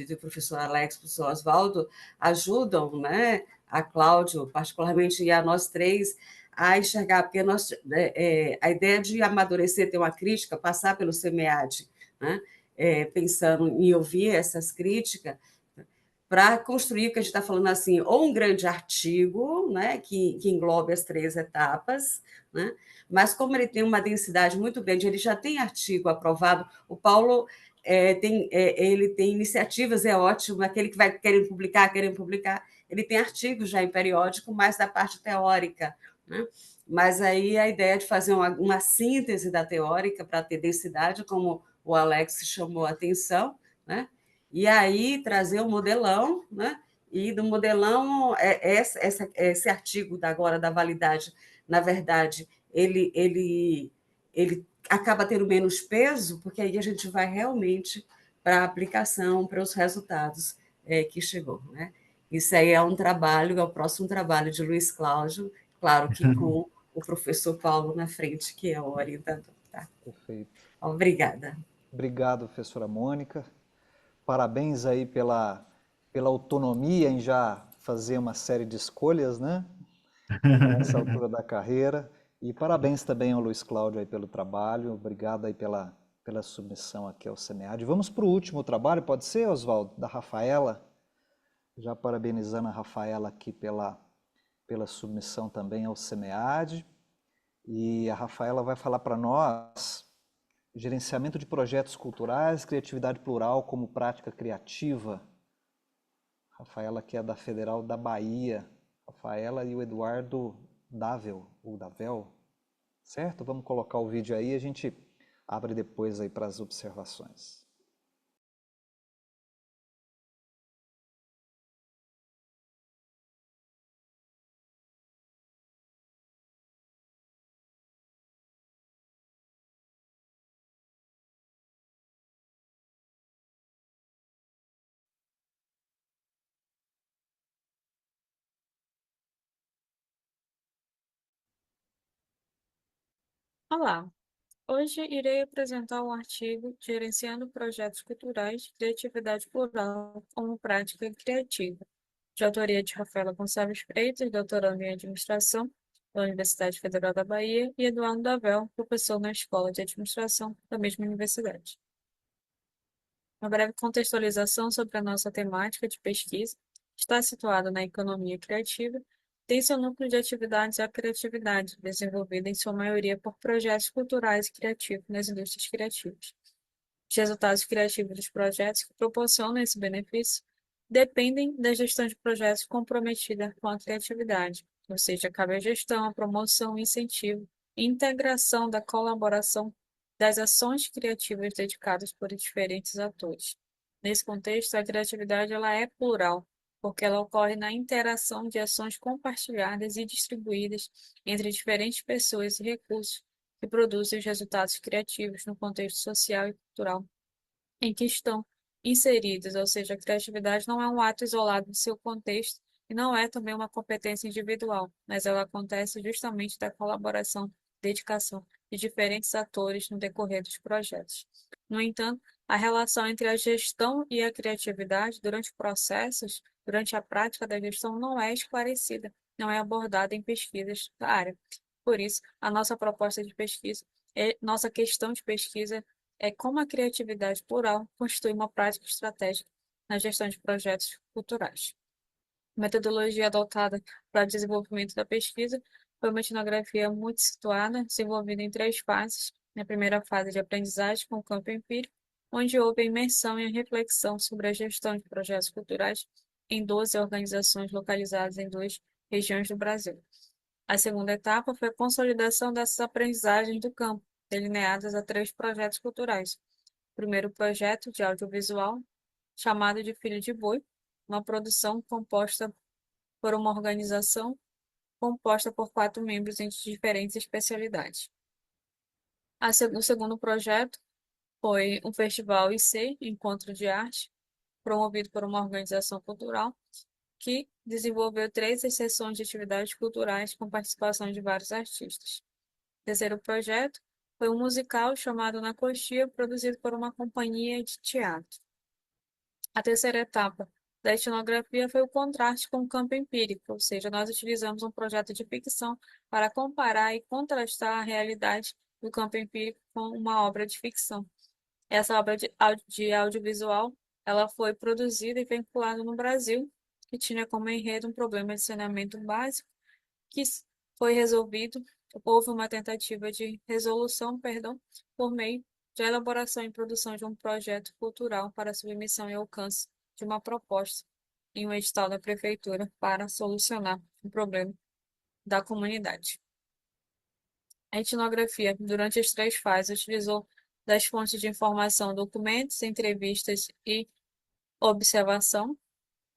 do professor Alex, do professor Oswaldo, ajudam, né, a Cláudio, particularmente, e a nós três, a enxergar, porque a ideia de amadurecer, ter uma crítica, passar pelo SEMEAD, né, pensando em ouvir essas críticas, para construir o que a gente está falando assim, ou um grande artigo, né, que englobe as 3 etapas, né, mas como ele tem uma densidade muito grande, ele já tem artigo aprovado, o Paulo ele tem iniciativas, é ótimo, aquele que vai querendo publicar, ele tem artigos já em periódico, mais da parte teórica, né? Mas aí a ideia de fazer uma síntese da teórica para ter densidade, como o Alex chamou a atenção, né? E aí trazer o modelão, né? E do modelão, esse artigo agora da validade, na verdade, ele acaba tendo menos peso, porque aí a gente vai realmente para a aplicação, para os resultados que chegou, né? Isso aí é um trabalho, é o próximo trabalho de Luiz Cláudio, claro que com o professor Paulo na frente, que é o orientador. Tá? Perfeito. Obrigada. Obrigado, professora Mônica. Parabéns aí pela autonomia em já fazer uma série de escolhas, né? Nessa altura da carreira. E parabéns também ao Luiz Cláudio aí pelo trabalho. Obrigado aí pela submissão aqui ao SEMEAD. Vamos para o último trabalho, pode ser, Oswaldo? Da Rafaela. Já parabenizando a Rafaela aqui pela submissão também ao SEMEAD. E a Rafaela vai falar para nós gerenciamento de projetos culturais, criatividade plural como prática criativa. Rafaela, que é da Federal da Bahia. Rafaela e o Eduardo Davel, ou Davel, certo? Vamos colocar o vídeo aí e a gente abre depois aí para as observações. Olá, hoje irei apresentar um artigo Gerenciando Projetos Culturais, Criatividade Plural como Prática Criativa, de autoria de Rafaela Gonçalves Freitas, doutorando em Administração da Universidade Federal da Bahia, e Eduardo Davel, professor na Escola de Administração da mesma universidade. Uma breve contextualização sobre a nossa temática de pesquisa está situada na economia criativa, tem seu núcleo de atividades a criatividade, desenvolvida em sua maioria por projetos culturais e criativos nas indústrias criativas. Os resultados criativos dos projetos que proporcionam esse benefício dependem da gestão de projetos comprometida com a criatividade, ou seja, cabe à gestão, a promoção, o incentivo e integração da colaboração das ações criativas dedicadas por diferentes atores. Nesse contexto, a criatividade ela é plural, porque ela ocorre na interação de ações compartilhadas e distribuídas entre diferentes pessoas e recursos que produzem os resultados criativos no contexto social e cultural em que estão inseridos, ou seja, a criatividade não é um ato isolado do seu contexto e não é também uma competência individual, mas ela acontece justamente da colaboração, dedicação de diferentes atores no decorrer dos projetos. No entanto, a relação entre a gestão e a criatividade durante processos, durante a prática da gestão, não é esclarecida, não é abordada em pesquisas da área. Por isso, a nossa proposta de pesquisa, nossa questão de pesquisa é como a criatividade plural constitui uma prática estratégica na gestão de projetos culturais. A metodologia adotada para o desenvolvimento da pesquisa foi uma etnografia multissituada, desenvolvida em 3 fases. Na primeira fase de aprendizagem com o campo empírico, onde houve a imersão e a reflexão sobre a gestão de projetos culturais em 12 organizações localizadas em 2 regiões do Brasil. A segunda etapa foi a consolidação dessas aprendizagens do campo, delineadas a 3 projetos culturais. O primeiro projeto de audiovisual, chamado de Filho de Boi, uma produção composta por uma organização composta por 4 membros em diferentes especialidades. O segundo projeto foi um festival IC, Encontro de Arte, promovido por uma organização cultural, que desenvolveu 3 sessões de atividades culturais com participação de vários artistas. O terceiro projeto foi um musical chamado Na Coxia, produzido por uma companhia de teatro. A terceira etapa da etnografia foi o contraste com o campo empírico, ou seja, nós utilizamos um projeto de ficção para comparar e contrastar a realidade do campo empírico com uma obra de ficção. Essa obra de audiovisual ela foi produzida e veiculada no Brasil, que tinha como enredo um problema de saneamento básico, que foi resolvido. Houve uma tentativa de resolução, perdão, por meio de elaboração e produção de um projeto cultural para submissão e alcance de uma proposta em um edital da prefeitura para solucionar o problema da comunidade. A etnografia, durante as 3 fases, utilizou das fontes de informação, documentos, entrevistas e observação,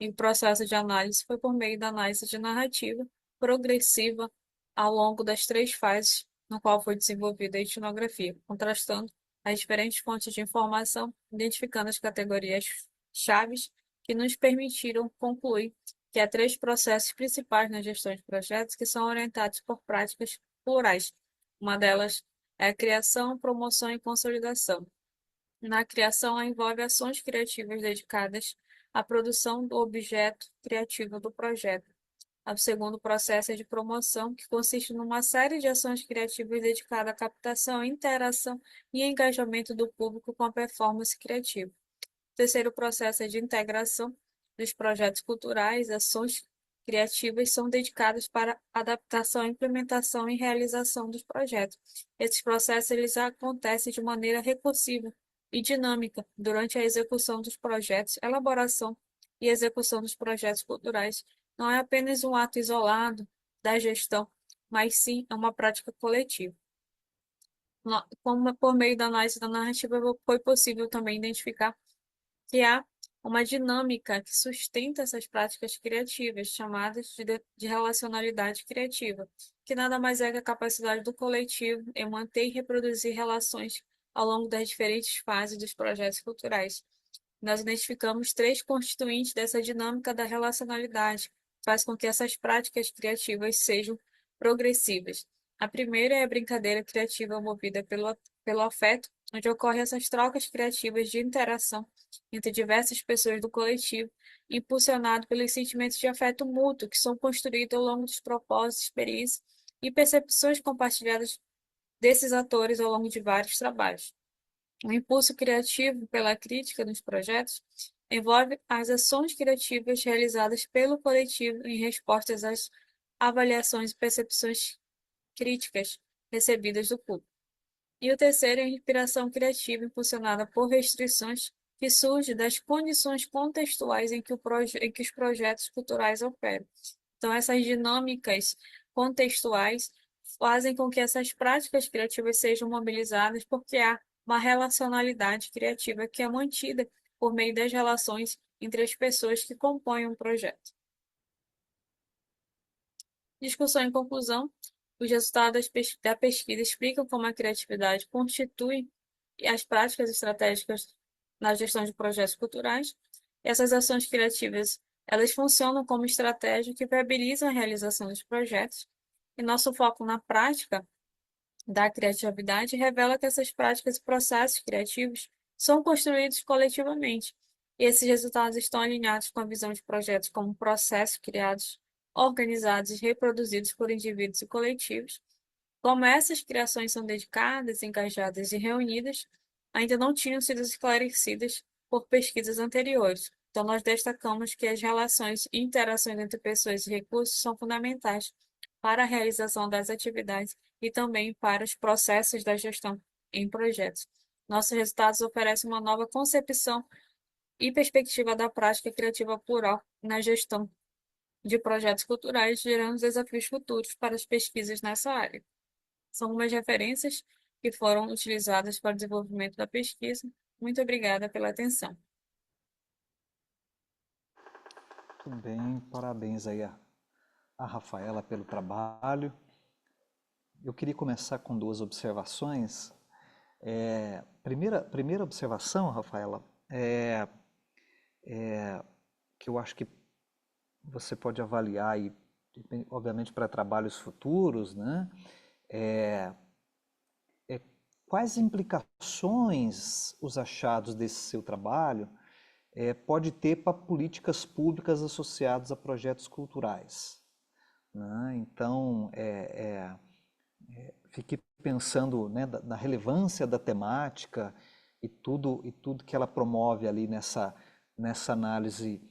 e o processo de análise foi por meio da análise de narrativa progressiva ao longo das 3 fases, no qual foi desenvolvida a etnografia, contrastando as diferentes fontes de informação, identificando as categorias chaves que nos permitiram concluir que há 3 processos principais na gestão de projetos que são orientados por práticas plurais. Uma delas é a criação, promoção e consolidação. Na criação, ela envolve ações criativas dedicadas à produção do objeto criativo do projeto. O segundo processo é de promoção, que consiste numa série de ações criativas dedicadas à captação, interação e engajamento do público com a performance criativa. O terceiro processo é de integração dos projetos culturais. Ações criativas são dedicadas para adaptação, implementação e realização dos projetos. Esses processos eles acontecem de maneira recursiva e dinâmica durante a execução dos projetos, elaboração e execução dos projetos culturais. Não é apenas um ato isolado da gestão, mas sim é uma prática coletiva. Como por meio da análise da narrativa foi possível também identificar que há uma dinâmica que sustenta essas práticas criativas, chamadas de relacionalidade criativa, que nada mais é que a capacidade do coletivo em manter e reproduzir relações ao longo das diferentes fases dos projetos culturais. Nós identificamos 3 constituintes dessa dinâmica da relacionalidade, que faz com que essas práticas criativas sejam progressivas. A primeira é a brincadeira criativa movida pelo afeto, onde ocorrem essas trocas criativas de interação entre diversas pessoas do coletivo, impulsionado pelos sentimentos de afeto mútuo que são construídos ao longo dos propósitos, experiências e percepções compartilhadas desses atores ao longo de vários trabalhos. O impulso criativo pela crítica nos projetos envolve as ações criativas realizadas pelo coletivo em respostas às avaliações e percepções críticas recebidas do público. E o terceiro é a inspiração criativa impulsionada por restrições que surge das condições contextuais em que os projetos culturais operam. Então, essas dinâmicas contextuais fazem com que essas práticas criativas sejam mobilizadas, porque há uma relacionalidade criativa que é mantida por meio das relações entre as pessoas que compõem um projeto. Discussão em conclusão. Os resultados da pesquisa explicam como a criatividade constitui as práticas estratégicas na gestão de projetos culturais. Essas ações criativas, elas funcionam como estratégia que viabilizam a realização dos projetos. E nosso foco na prática da criatividade revela que essas práticas e processos criativos são construídos coletivamente. E esses resultados estão alinhados com a visão de projetos como processos criados, organizados e reproduzidos por indivíduos e coletivos. Como essas criações são dedicadas, engajadas e reunidas, ainda não tinham sido esclarecidas por pesquisas anteriores. Então, nós destacamos que as relações e interações entre pessoas e recursos são fundamentais para a realização das atividades e também para os processos da gestão em projetos. Nossos resultados oferecem uma nova concepção e perspectiva da prática criativa plural na gestão de projetos culturais, gerando desafios futuros para as pesquisas nessa área. São algumas referências que foram utilizadas para o desenvolvimento da pesquisa. Muito obrigada pela atenção. Tudo bem, parabéns aí a Rafaela pelo trabalho. Eu queria começar com 2 observações. Primeira observação, Rafaela, que eu acho que você pode avaliar, e, obviamente, para trabalhos futuros, né? Quais implicações os achados desse seu trabalho pode ter para políticas públicas associadas a projetos culturais, né? Então, fiquei pensando, né, na relevância da temática e tudo que ela promove ali nessa análise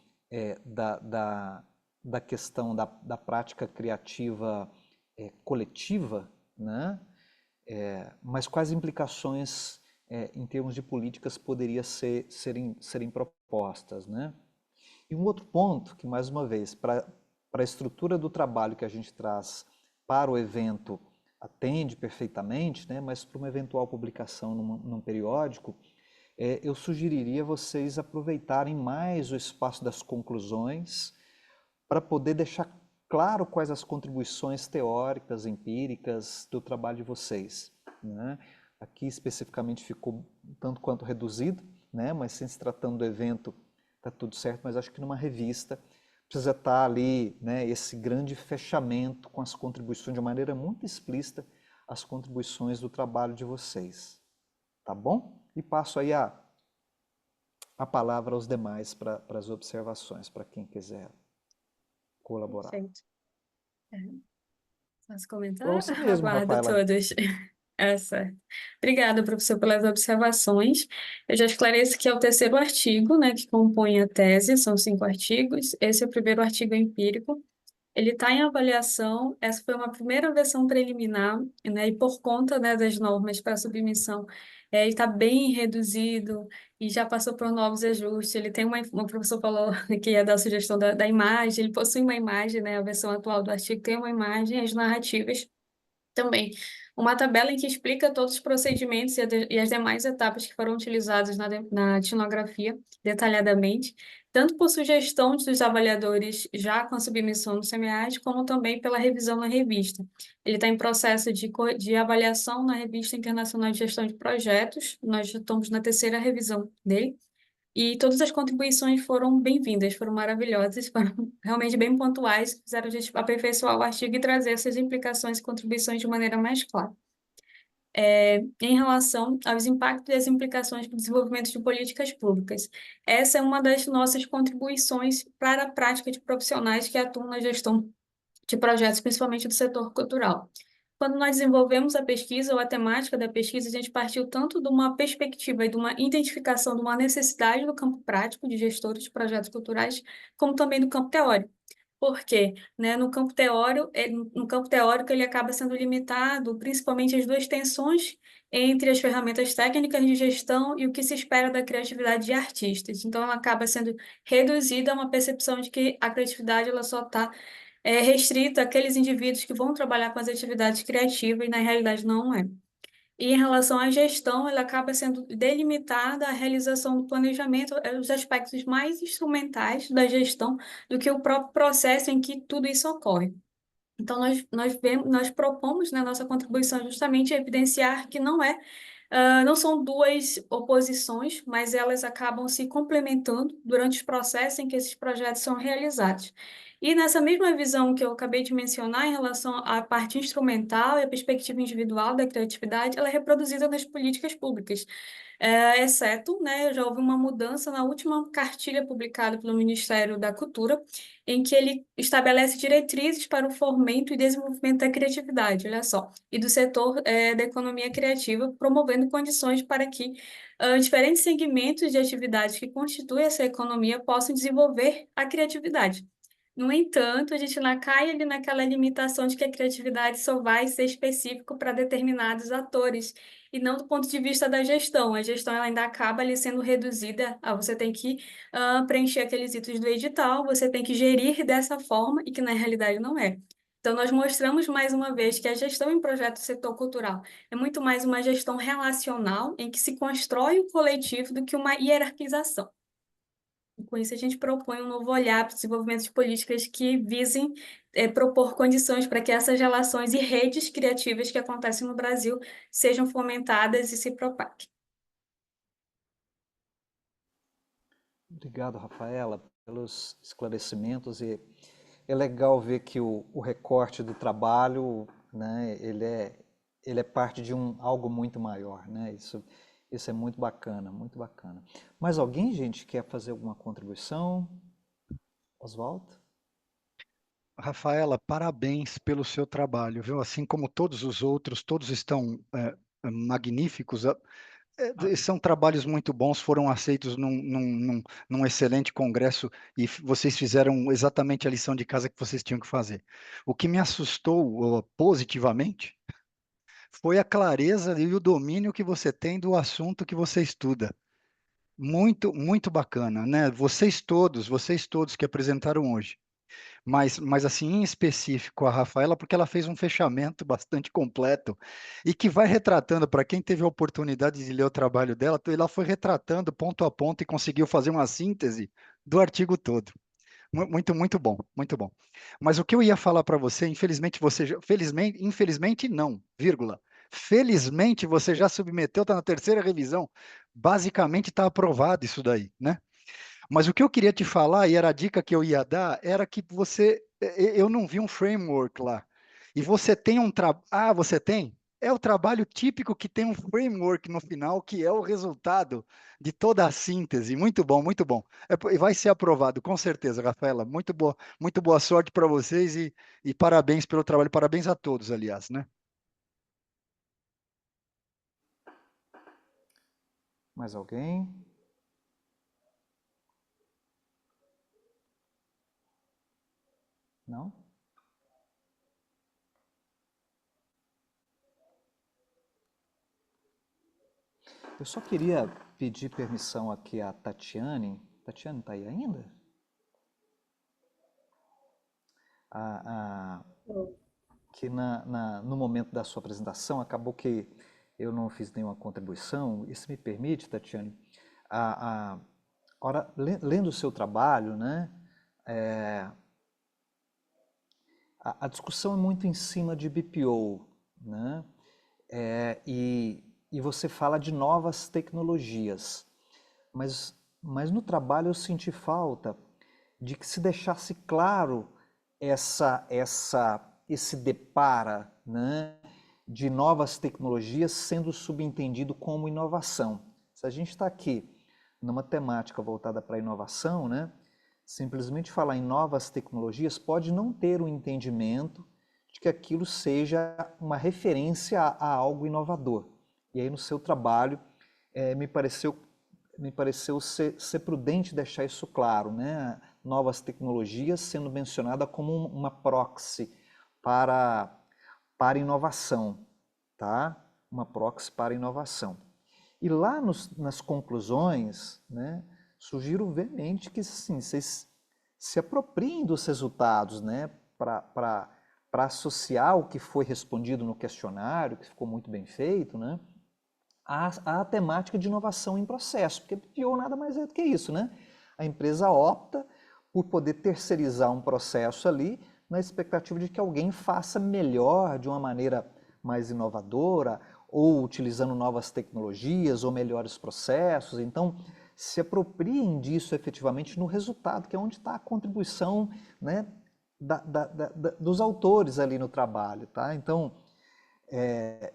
da questão da prática criativa coletiva, né? Mas quais implicações em termos de políticas poderiam serem propostas, né? E um outro ponto que, mais uma vez, para a estrutura do trabalho que a gente traz para o evento atende perfeitamente, né? Mas para uma eventual publicação num periódico, eu sugeriria vocês aproveitarem mais o espaço das conclusões para poder deixar claro quais as contribuições teóricas, empíricas do trabalho de vocês, né? Aqui especificamente ficou tanto quanto reduzido, né? Mas sem se tratando do evento, está tudo certo, mas acho que numa revista precisa estar ali, né, esse grande fechamento com as contribuições, de uma maneira muito explícita, as contribuições do trabalho de vocês. Tá bom? E passo aí a palavra aos demais para as observações, para quem quiser colaborar. Perfeito. Posso comentar? Para você mesmo, Aguardo Rafaela. todos. Certo. Obrigada, professor, pelas observações. Eu já esclareço que é o terceiro artigo, né, que compõe a tese, são 5 artigos. Esse é o primeiro artigo empírico. Ele está em avaliação, essa foi uma primeira versão preliminar, né, e por conta, né, das normas para submissão, ele está bem reduzido e já passou por novos ajustes. Ele tem uma professor falou que ia dar a sugestão da imagem, ele possui uma imagem, né, a versão atual do artigo tem uma imagem, as narrativas também. Uma tabela em que explica todos os procedimentos e as demais etapas que foram utilizadas na etnografia, detalhadamente, tanto por sugestão dos avaliadores já com a submissão do CMEAD, como também pela revisão na revista. Ele está em processo de avaliação na Revista Internacional de Gestão de Projetos, nós já estamos na terceira revisão dele, e todas as contribuições foram bem-vindas, foram maravilhosas, foram realmente bem pontuais, fizeram a gente aperfeiçoar o artigo e trazer essas implicações e contribuições de maneira mais clara. Em relação aos impactos e as implicações para o desenvolvimento de políticas públicas. Essa é uma das nossas contribuições para a prática de profissionais que atuam na gestão de projetos, principalmente do setor cultural. Quando nós desenvolvemos a pesquisa ou a temática da pesquisa, a gente partiu tanto de uma perspectiva e de uma identificação de uma necessidade do campo prático de gestores de projetos culturais, como também do campo teórico. Por quê? Né, no campo teórico, ele acaba sendo limitado, principalmente as duas tensões entre as ferramentas técnicas de gestão e o que se espera da criatividade de artistas. Então, ela acaba sendo reduzida a uma percepção de que a criatividade ela só está restrita àqueles indivíduos que vão trabalhar com as atividades criativas, e na realidade não é. E em relação à gestão, ela acaba sendo delimitada à realização do planejamento, os aspectos mais instrumentais da gestão do que o próprio processo em que tudo isso ocorre. Então, nós propomos na nossa contribuição justamente evidenciar que não são duas oposições, mas elas acabam se complementando durante os processos em que esses projetos são realizados. E nessa mesma visão que eu acabei de mencionar em relação à parte instrumental e à perspectiva individual da criatividade, ela é reproduzida nas políticas públicas. Exceto, né, já houve uma mudança na última cartilha publicada pelo Ministério da Cultura, em que ele estabelece diretrizes para o fomento e desenvolvimento da criatividade, olha só, e do setor da economia criativa, promovendo condições para que diferentes segmentos de atividades que constituem essa economia possam desenvolver a criatividade. No entanto, a gente não cai ali naquela limitação de que a criatividade só vai ser específico para determinados atores, e não do ponto de vista da gestão. A gestão ela ainda acaba ali sendo reduzida a você tem que preencher aqueles itens do edital, você tem que gerir dessa forma, e que na realidade não é. Então, nós mostramos mais uma vez que a gestão em projeto do setor cultural é muito mais uma gestão relacional, em que se constrói o coletivo do que uma hierarquização. E com isso, a gente propõe um novo olhar para o desenvolvimento de políticas que visem propor condições para que essas relações e redes criativas que acontecem no Brasil sejam fomentadas e se propaguem. Obrigado, Rafaela, pelos esclarecimentos. E é legal ver que o recorte do trabalho, né, ele é parte de algo muito maior, né? Isso é muito bacana, muito bacana. Mais alguém, gente, quer fazer alguma contribuição? Oswaldo? Rafaela, parabéns pelo seu trabalho, viu? Assim como todos os outros, todos estão magníficos. São trabalhos muito bons, foram aceitos num excelente congresso e vocês fizeram exatamente a lição de casa que vocês tinham que fazer. O que me assustou positivamente foi a clareza e o domínio que você tem do assunto que você estuda. Muito, muito bacana, né? Vocês todos que apresentaram hoje. Mas assim, em específico, a Rafaela, porque ela fez um fechamento bastante completo e que vai retratando, para quem teve a oportunidade de ler o trabalho dela, ela foi retratando ponto a ponto e conseguiu fazer uma síntese do artigo todo. Muito, muito bom, muito bom. Mas o que eu ia falar para você, infelizmente felizmente, infelizmente não, vírgula. Felizmente você já submeteu, está na terceira revisão. Basicamente está aprovado isso daí, né? Mas o que eu queria te falar, e era a dica que eu ia dar, era que eu não vi um framework lá. E você tem um trabalho, você tem? É o trabalho típico que tem um framework no final, que é o resultado de toda a síntese. Muito bom, muito bom. E vai ser aprovado, com certeza, Rafaela. Muito boa sorte para vocês e parabéns pelo trabalho. Parabéns a todos, aliás, né? Mais alguém? Não? Eu só queria pedir permissão aqui à Tatiane. Tatiane está aí ainda? Que no momento da sua apresentação acabou que eu não fiz nenhuma contribuição. Isso me permite, Tatiane, lendo o seu trabalho, né? A discussão é muito em cima de BPO, né? E você fala de novas tecnologias, mas no trabalho eu senti falta de que se deixasse claro esse depara, né, de novas tecnologias sendo subentendido como inovação. Se a gente está aqui numa temática voltada para a inovação, né, simplesmente falar em novas tecnologias pode não ter o entendimento de que aquilo seja uma referência a algo inovador. E aí no seu trabalho me pareceu ser prudente deixar isso claro, né? Novas tecnologias sendo mencionada como uma proxy para inovação, tá? Uma proxy para inovação. E lá nas conclusões, né, sugiro veemente que sim, vocês se apropriem dos resultados, né, para associar o que foi respondido no questionário, que ficou muito bem feito, né, à temática de inovação em processo, porque PO nada mais é do que isso, né? A empresa opta por poder terceirizar um processo ali na expectativa de que alguém faça melhor, de uma maneira mais inovadora, ou utilizando novas tecnologias, ou melhores processos. Então, se apropriem disso efetivamente no resultado, que é onde está a contribuição, né, dos autores ali no trabalho, tá? Então,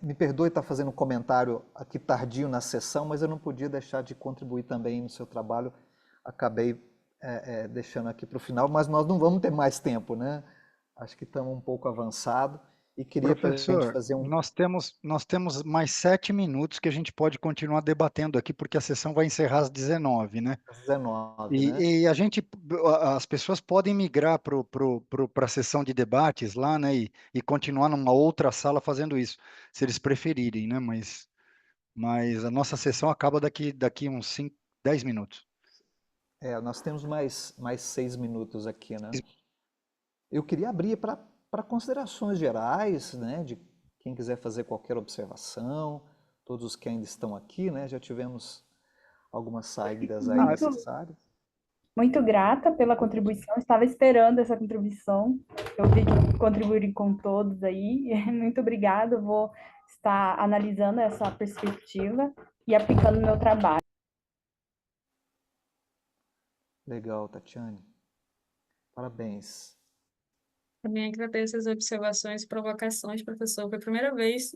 me perdoe estar fazendo um comentário aqui tardio na sessão, mas eu não podia deixar de contribuir também no seu trabalho. Acabei deixando aqui para o final, mas nós não vamos ter mais tempo, né? Acho que estamos um pouco avançado e queria para a gente Professor, fazer um... nós temos mais 7 minutos que a gente pode continuar debatendo aqui, porque a sessão vai encerrar às 19, né? 19, né? E as pessoas podem migrar para a sessão de debates lá, né? E continuar numa outra sala fazendo isso, se eles preferirem, né? Mas a nossa sessão acaba daqui uns 5, 10 minutos. Nós temos mais 6 minutos aqui, né? Eu queria abrir para considerações gerais, né? De quem quiser fazer qualquer observação, todos os que ainda estão aqui, né? Já tivemos algumas saídas aí necessárias. Muito grata pela contribuição, estava esperando essa contribuição. Eu vi que contribuíram com todos aí. Muito obrigada, eu vou estar analisando essa perspectiva e aplicando no meu trabalho. Legal, Tatiane. Parabéns. Também agradeço as observações e provocações, professor. Foi a primeira vez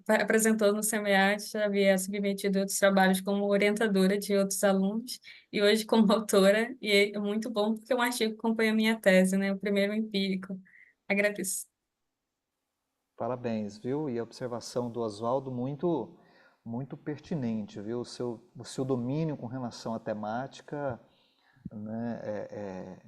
apresentando no SEMEAD, já havia submetido outros trabalhos como orientadora de outros alunos e hoje como autora, e é muito bom porque é um artigo que acompanha a minha tese, né? O primeiro empírico. Agradeço. Parabéns, viu? E a observação do Oswaldo muito muito pertinente, viu? O seu domínio com relação à temática, né,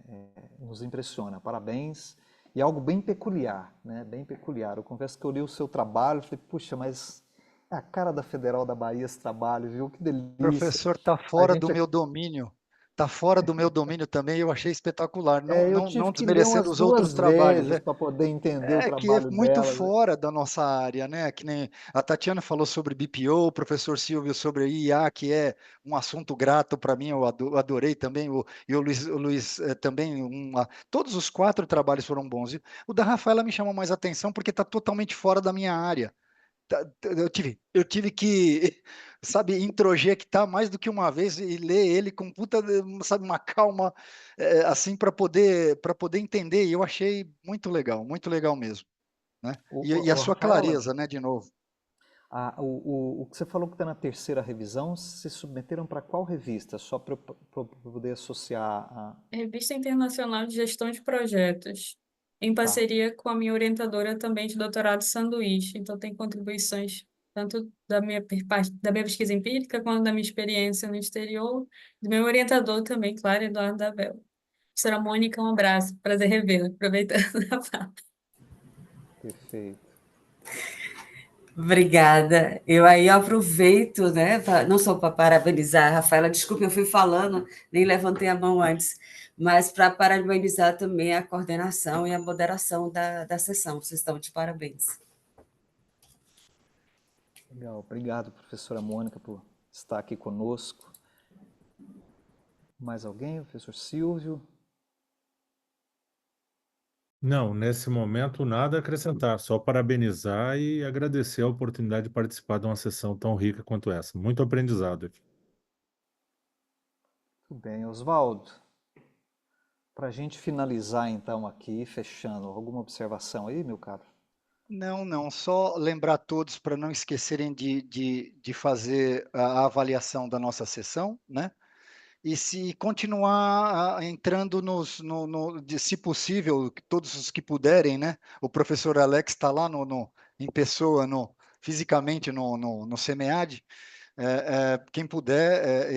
nos impressiona. Parabéns. E é algo bem peculiar, né? Bem peculiar. Eu confesso que eu li o seu trabalho e falei, puxa, mas é a cara da Federal da Bahia esse trabalho, viu? Que delícia. Professor, está A fora do gente, meu domínio. Está fora do meu domínio também, eu achei espetacular. Não, eu não, tive não que ler desmerecendo umas os outros duas trabalhos. vezes para poder entender o É que é trabalho muito dela, né? fora da nossa área, né? Que nem a Tatiana falou sobre BPO, o professor Silvio sobre IA, que é um assunto grato para mim, eu adorei também, e o Luiz também, todos os 4 trabalhos foram bons. E o da Rafaela me chamou mais atenção porque está totalmente fora da minha área. Eu tive que, sabe, introjectar mais do que uma vez e ler ele com puta, sabe, uma calma, assim, para poder entender. E eu achei muito legal mesmo, né? E a sua Rafaela, clareza, né, de novo. o que você falou que está na terceira revisão, se submeteram para qual revista? Só para eu poder associar a... Revista Internacional de Gestão de Projetos, em Tá, parceria com a minha orientadora também de doutorado sanduíche. Então, tem contribuições tanto da minha pesquisa empírica, quanto da minha experiência no exterior, do meu orientador também, claro, Eduardo Dabel. Professora Mônica, um abraço, prazer revê-la, aproveitando a fala. perfeito. Obrigada. Eu aí aproveito, né, não só para parabenizar a Rafaela, desculpe, eu fui falando, nem levantei a mão antes, mas para parabenizar também a coordenação e a moderação da sessão. Vocês estão de parabéns. Legal, obrigado, professora Mônica, por estar aqui conosco. Mais alguém? Professor Silvio? Não, nesse momento nada a acrescentar, só parabenizar e agradecer a oportunidade de participar de uma sessão tão rica quanto essa. Muito aprendizado aqui. Tudo bem. Oswaldo, para a gente finalizar então aqui, fechando, alguma observação aí, meu caro? Não, só lembrar todos para não esquecerem de fazer a avaliação da nossa sessão, né? E se continuar entrando se possível, todos os que puderem, né? O professor Alex está lá em pessoa, fisicamente no SEMEAD. Quem puder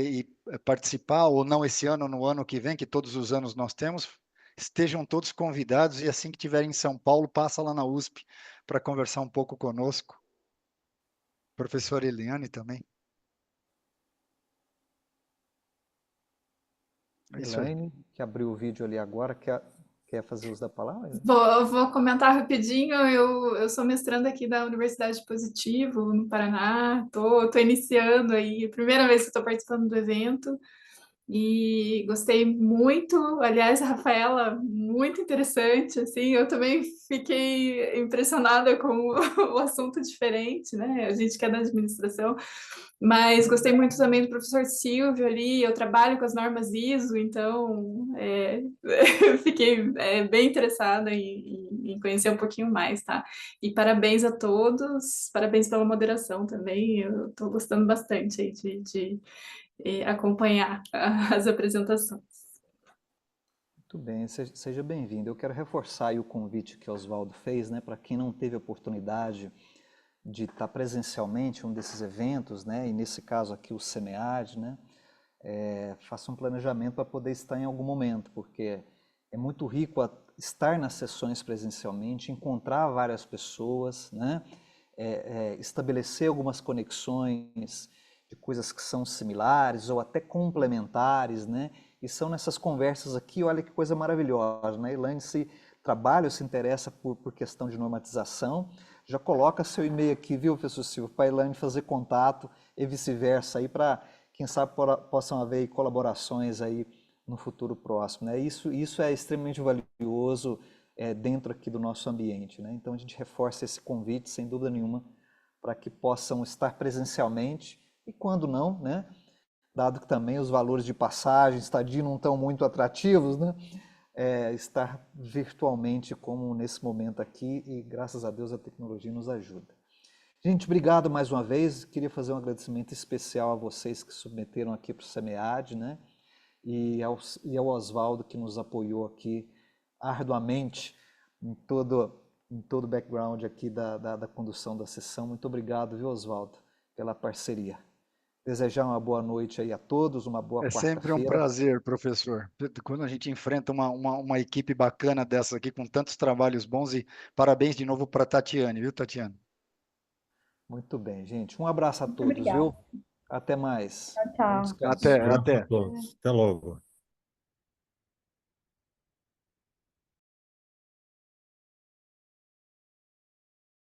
participar, ou não esse ano, no ano que vem, que todos os anos nós temos, estejam todos convidados e assim que estiverem em São Paulo, passa lá na USP para conversar um pouco conosco. Professora Eliane também. É isso aí. Elaine, que abriu o vídeo ali agora, quer fazer uso da palavra? Vou comentar rapidinho. Eu sou mestranda aqui da Universidade Positivo, no Paraná. Tô iniciando aí, a primeira vez que estou participando do evento. E gostei muito, aliás, a Rafaela, muito interessante, assim, eu também fiquei impressionada com o assunto diferente, né, a gente que é da administração, mas gostei muito também do professor Silvio ali, eu trabalho com as normas ISO, então eu fiquei bem interessada em conhecer um pouquinho mais, tá? E parabéns a todos, parabéns pela moderação também, eu estou gostando bastante aí de acompanhar as apresentações. Muito bem, seja bem-vindo. Eu quero reforçar aí o convite que o Oswaldo fez, né, para quem não teve a oportunidade de estar presencialmente em um desses eventos, né, e nesse caso aqui o SEMEAD, né, faça um planejamento para poder estar em algum momento, porque é muito rico estar nas sessões presencialmente, encontrar várias pessoas, né, estabelecer algumas conexões de coisas que são similares ou até complementares, né? E são nessas conversas aqui, olha que coisa maravilhosa, né? Elaine se trabalha ou se interessa por questão de normatização, já coloca seu e-mail aqui, viu, professor Silvio, para a Elaine fazer contato e vice-versa aí para, quem sabe, possam haver colaborações aí no futuro próximo, né? Isso é extremamente valioso dentro aqui do nosso ambiente, né? Então a gente reforça esse convite, sem dúvida nenhuma, para que possam estar presencialmente e quando não, né? Dado que também os valores de passagem, estadia não estão muito atrativos, né? Estar virtualmente como nesse momento aqui e graças a Deus a tecnologia nos ajuda. Gente, obrigado mais uma vez. Queria fazer um agradecimento especial a vocês que submeteram aqui para o SEMEAD, né? E ao Oswaldo que nos apoiou aqui arduamente em todo o background aqui da condução da sessão. Muito obrigado, viu, Oswaldo? pela parceria. Desejar uma boa noite aí a todos, uma boa É sempre um quarta-feira. prazer, professor. Quando a gente enfrenta uma equipe bacana dessa aqui, com tantos trabalhos bons, e parabéns de novo para a Tatiane, viu, Tatiane? Muito bem, gente. Um abraço a Muito todos, obrigada. viu? Até mais. Tchau, Bom tchau. descanso. Até, Abraço a até. todos. Até logo.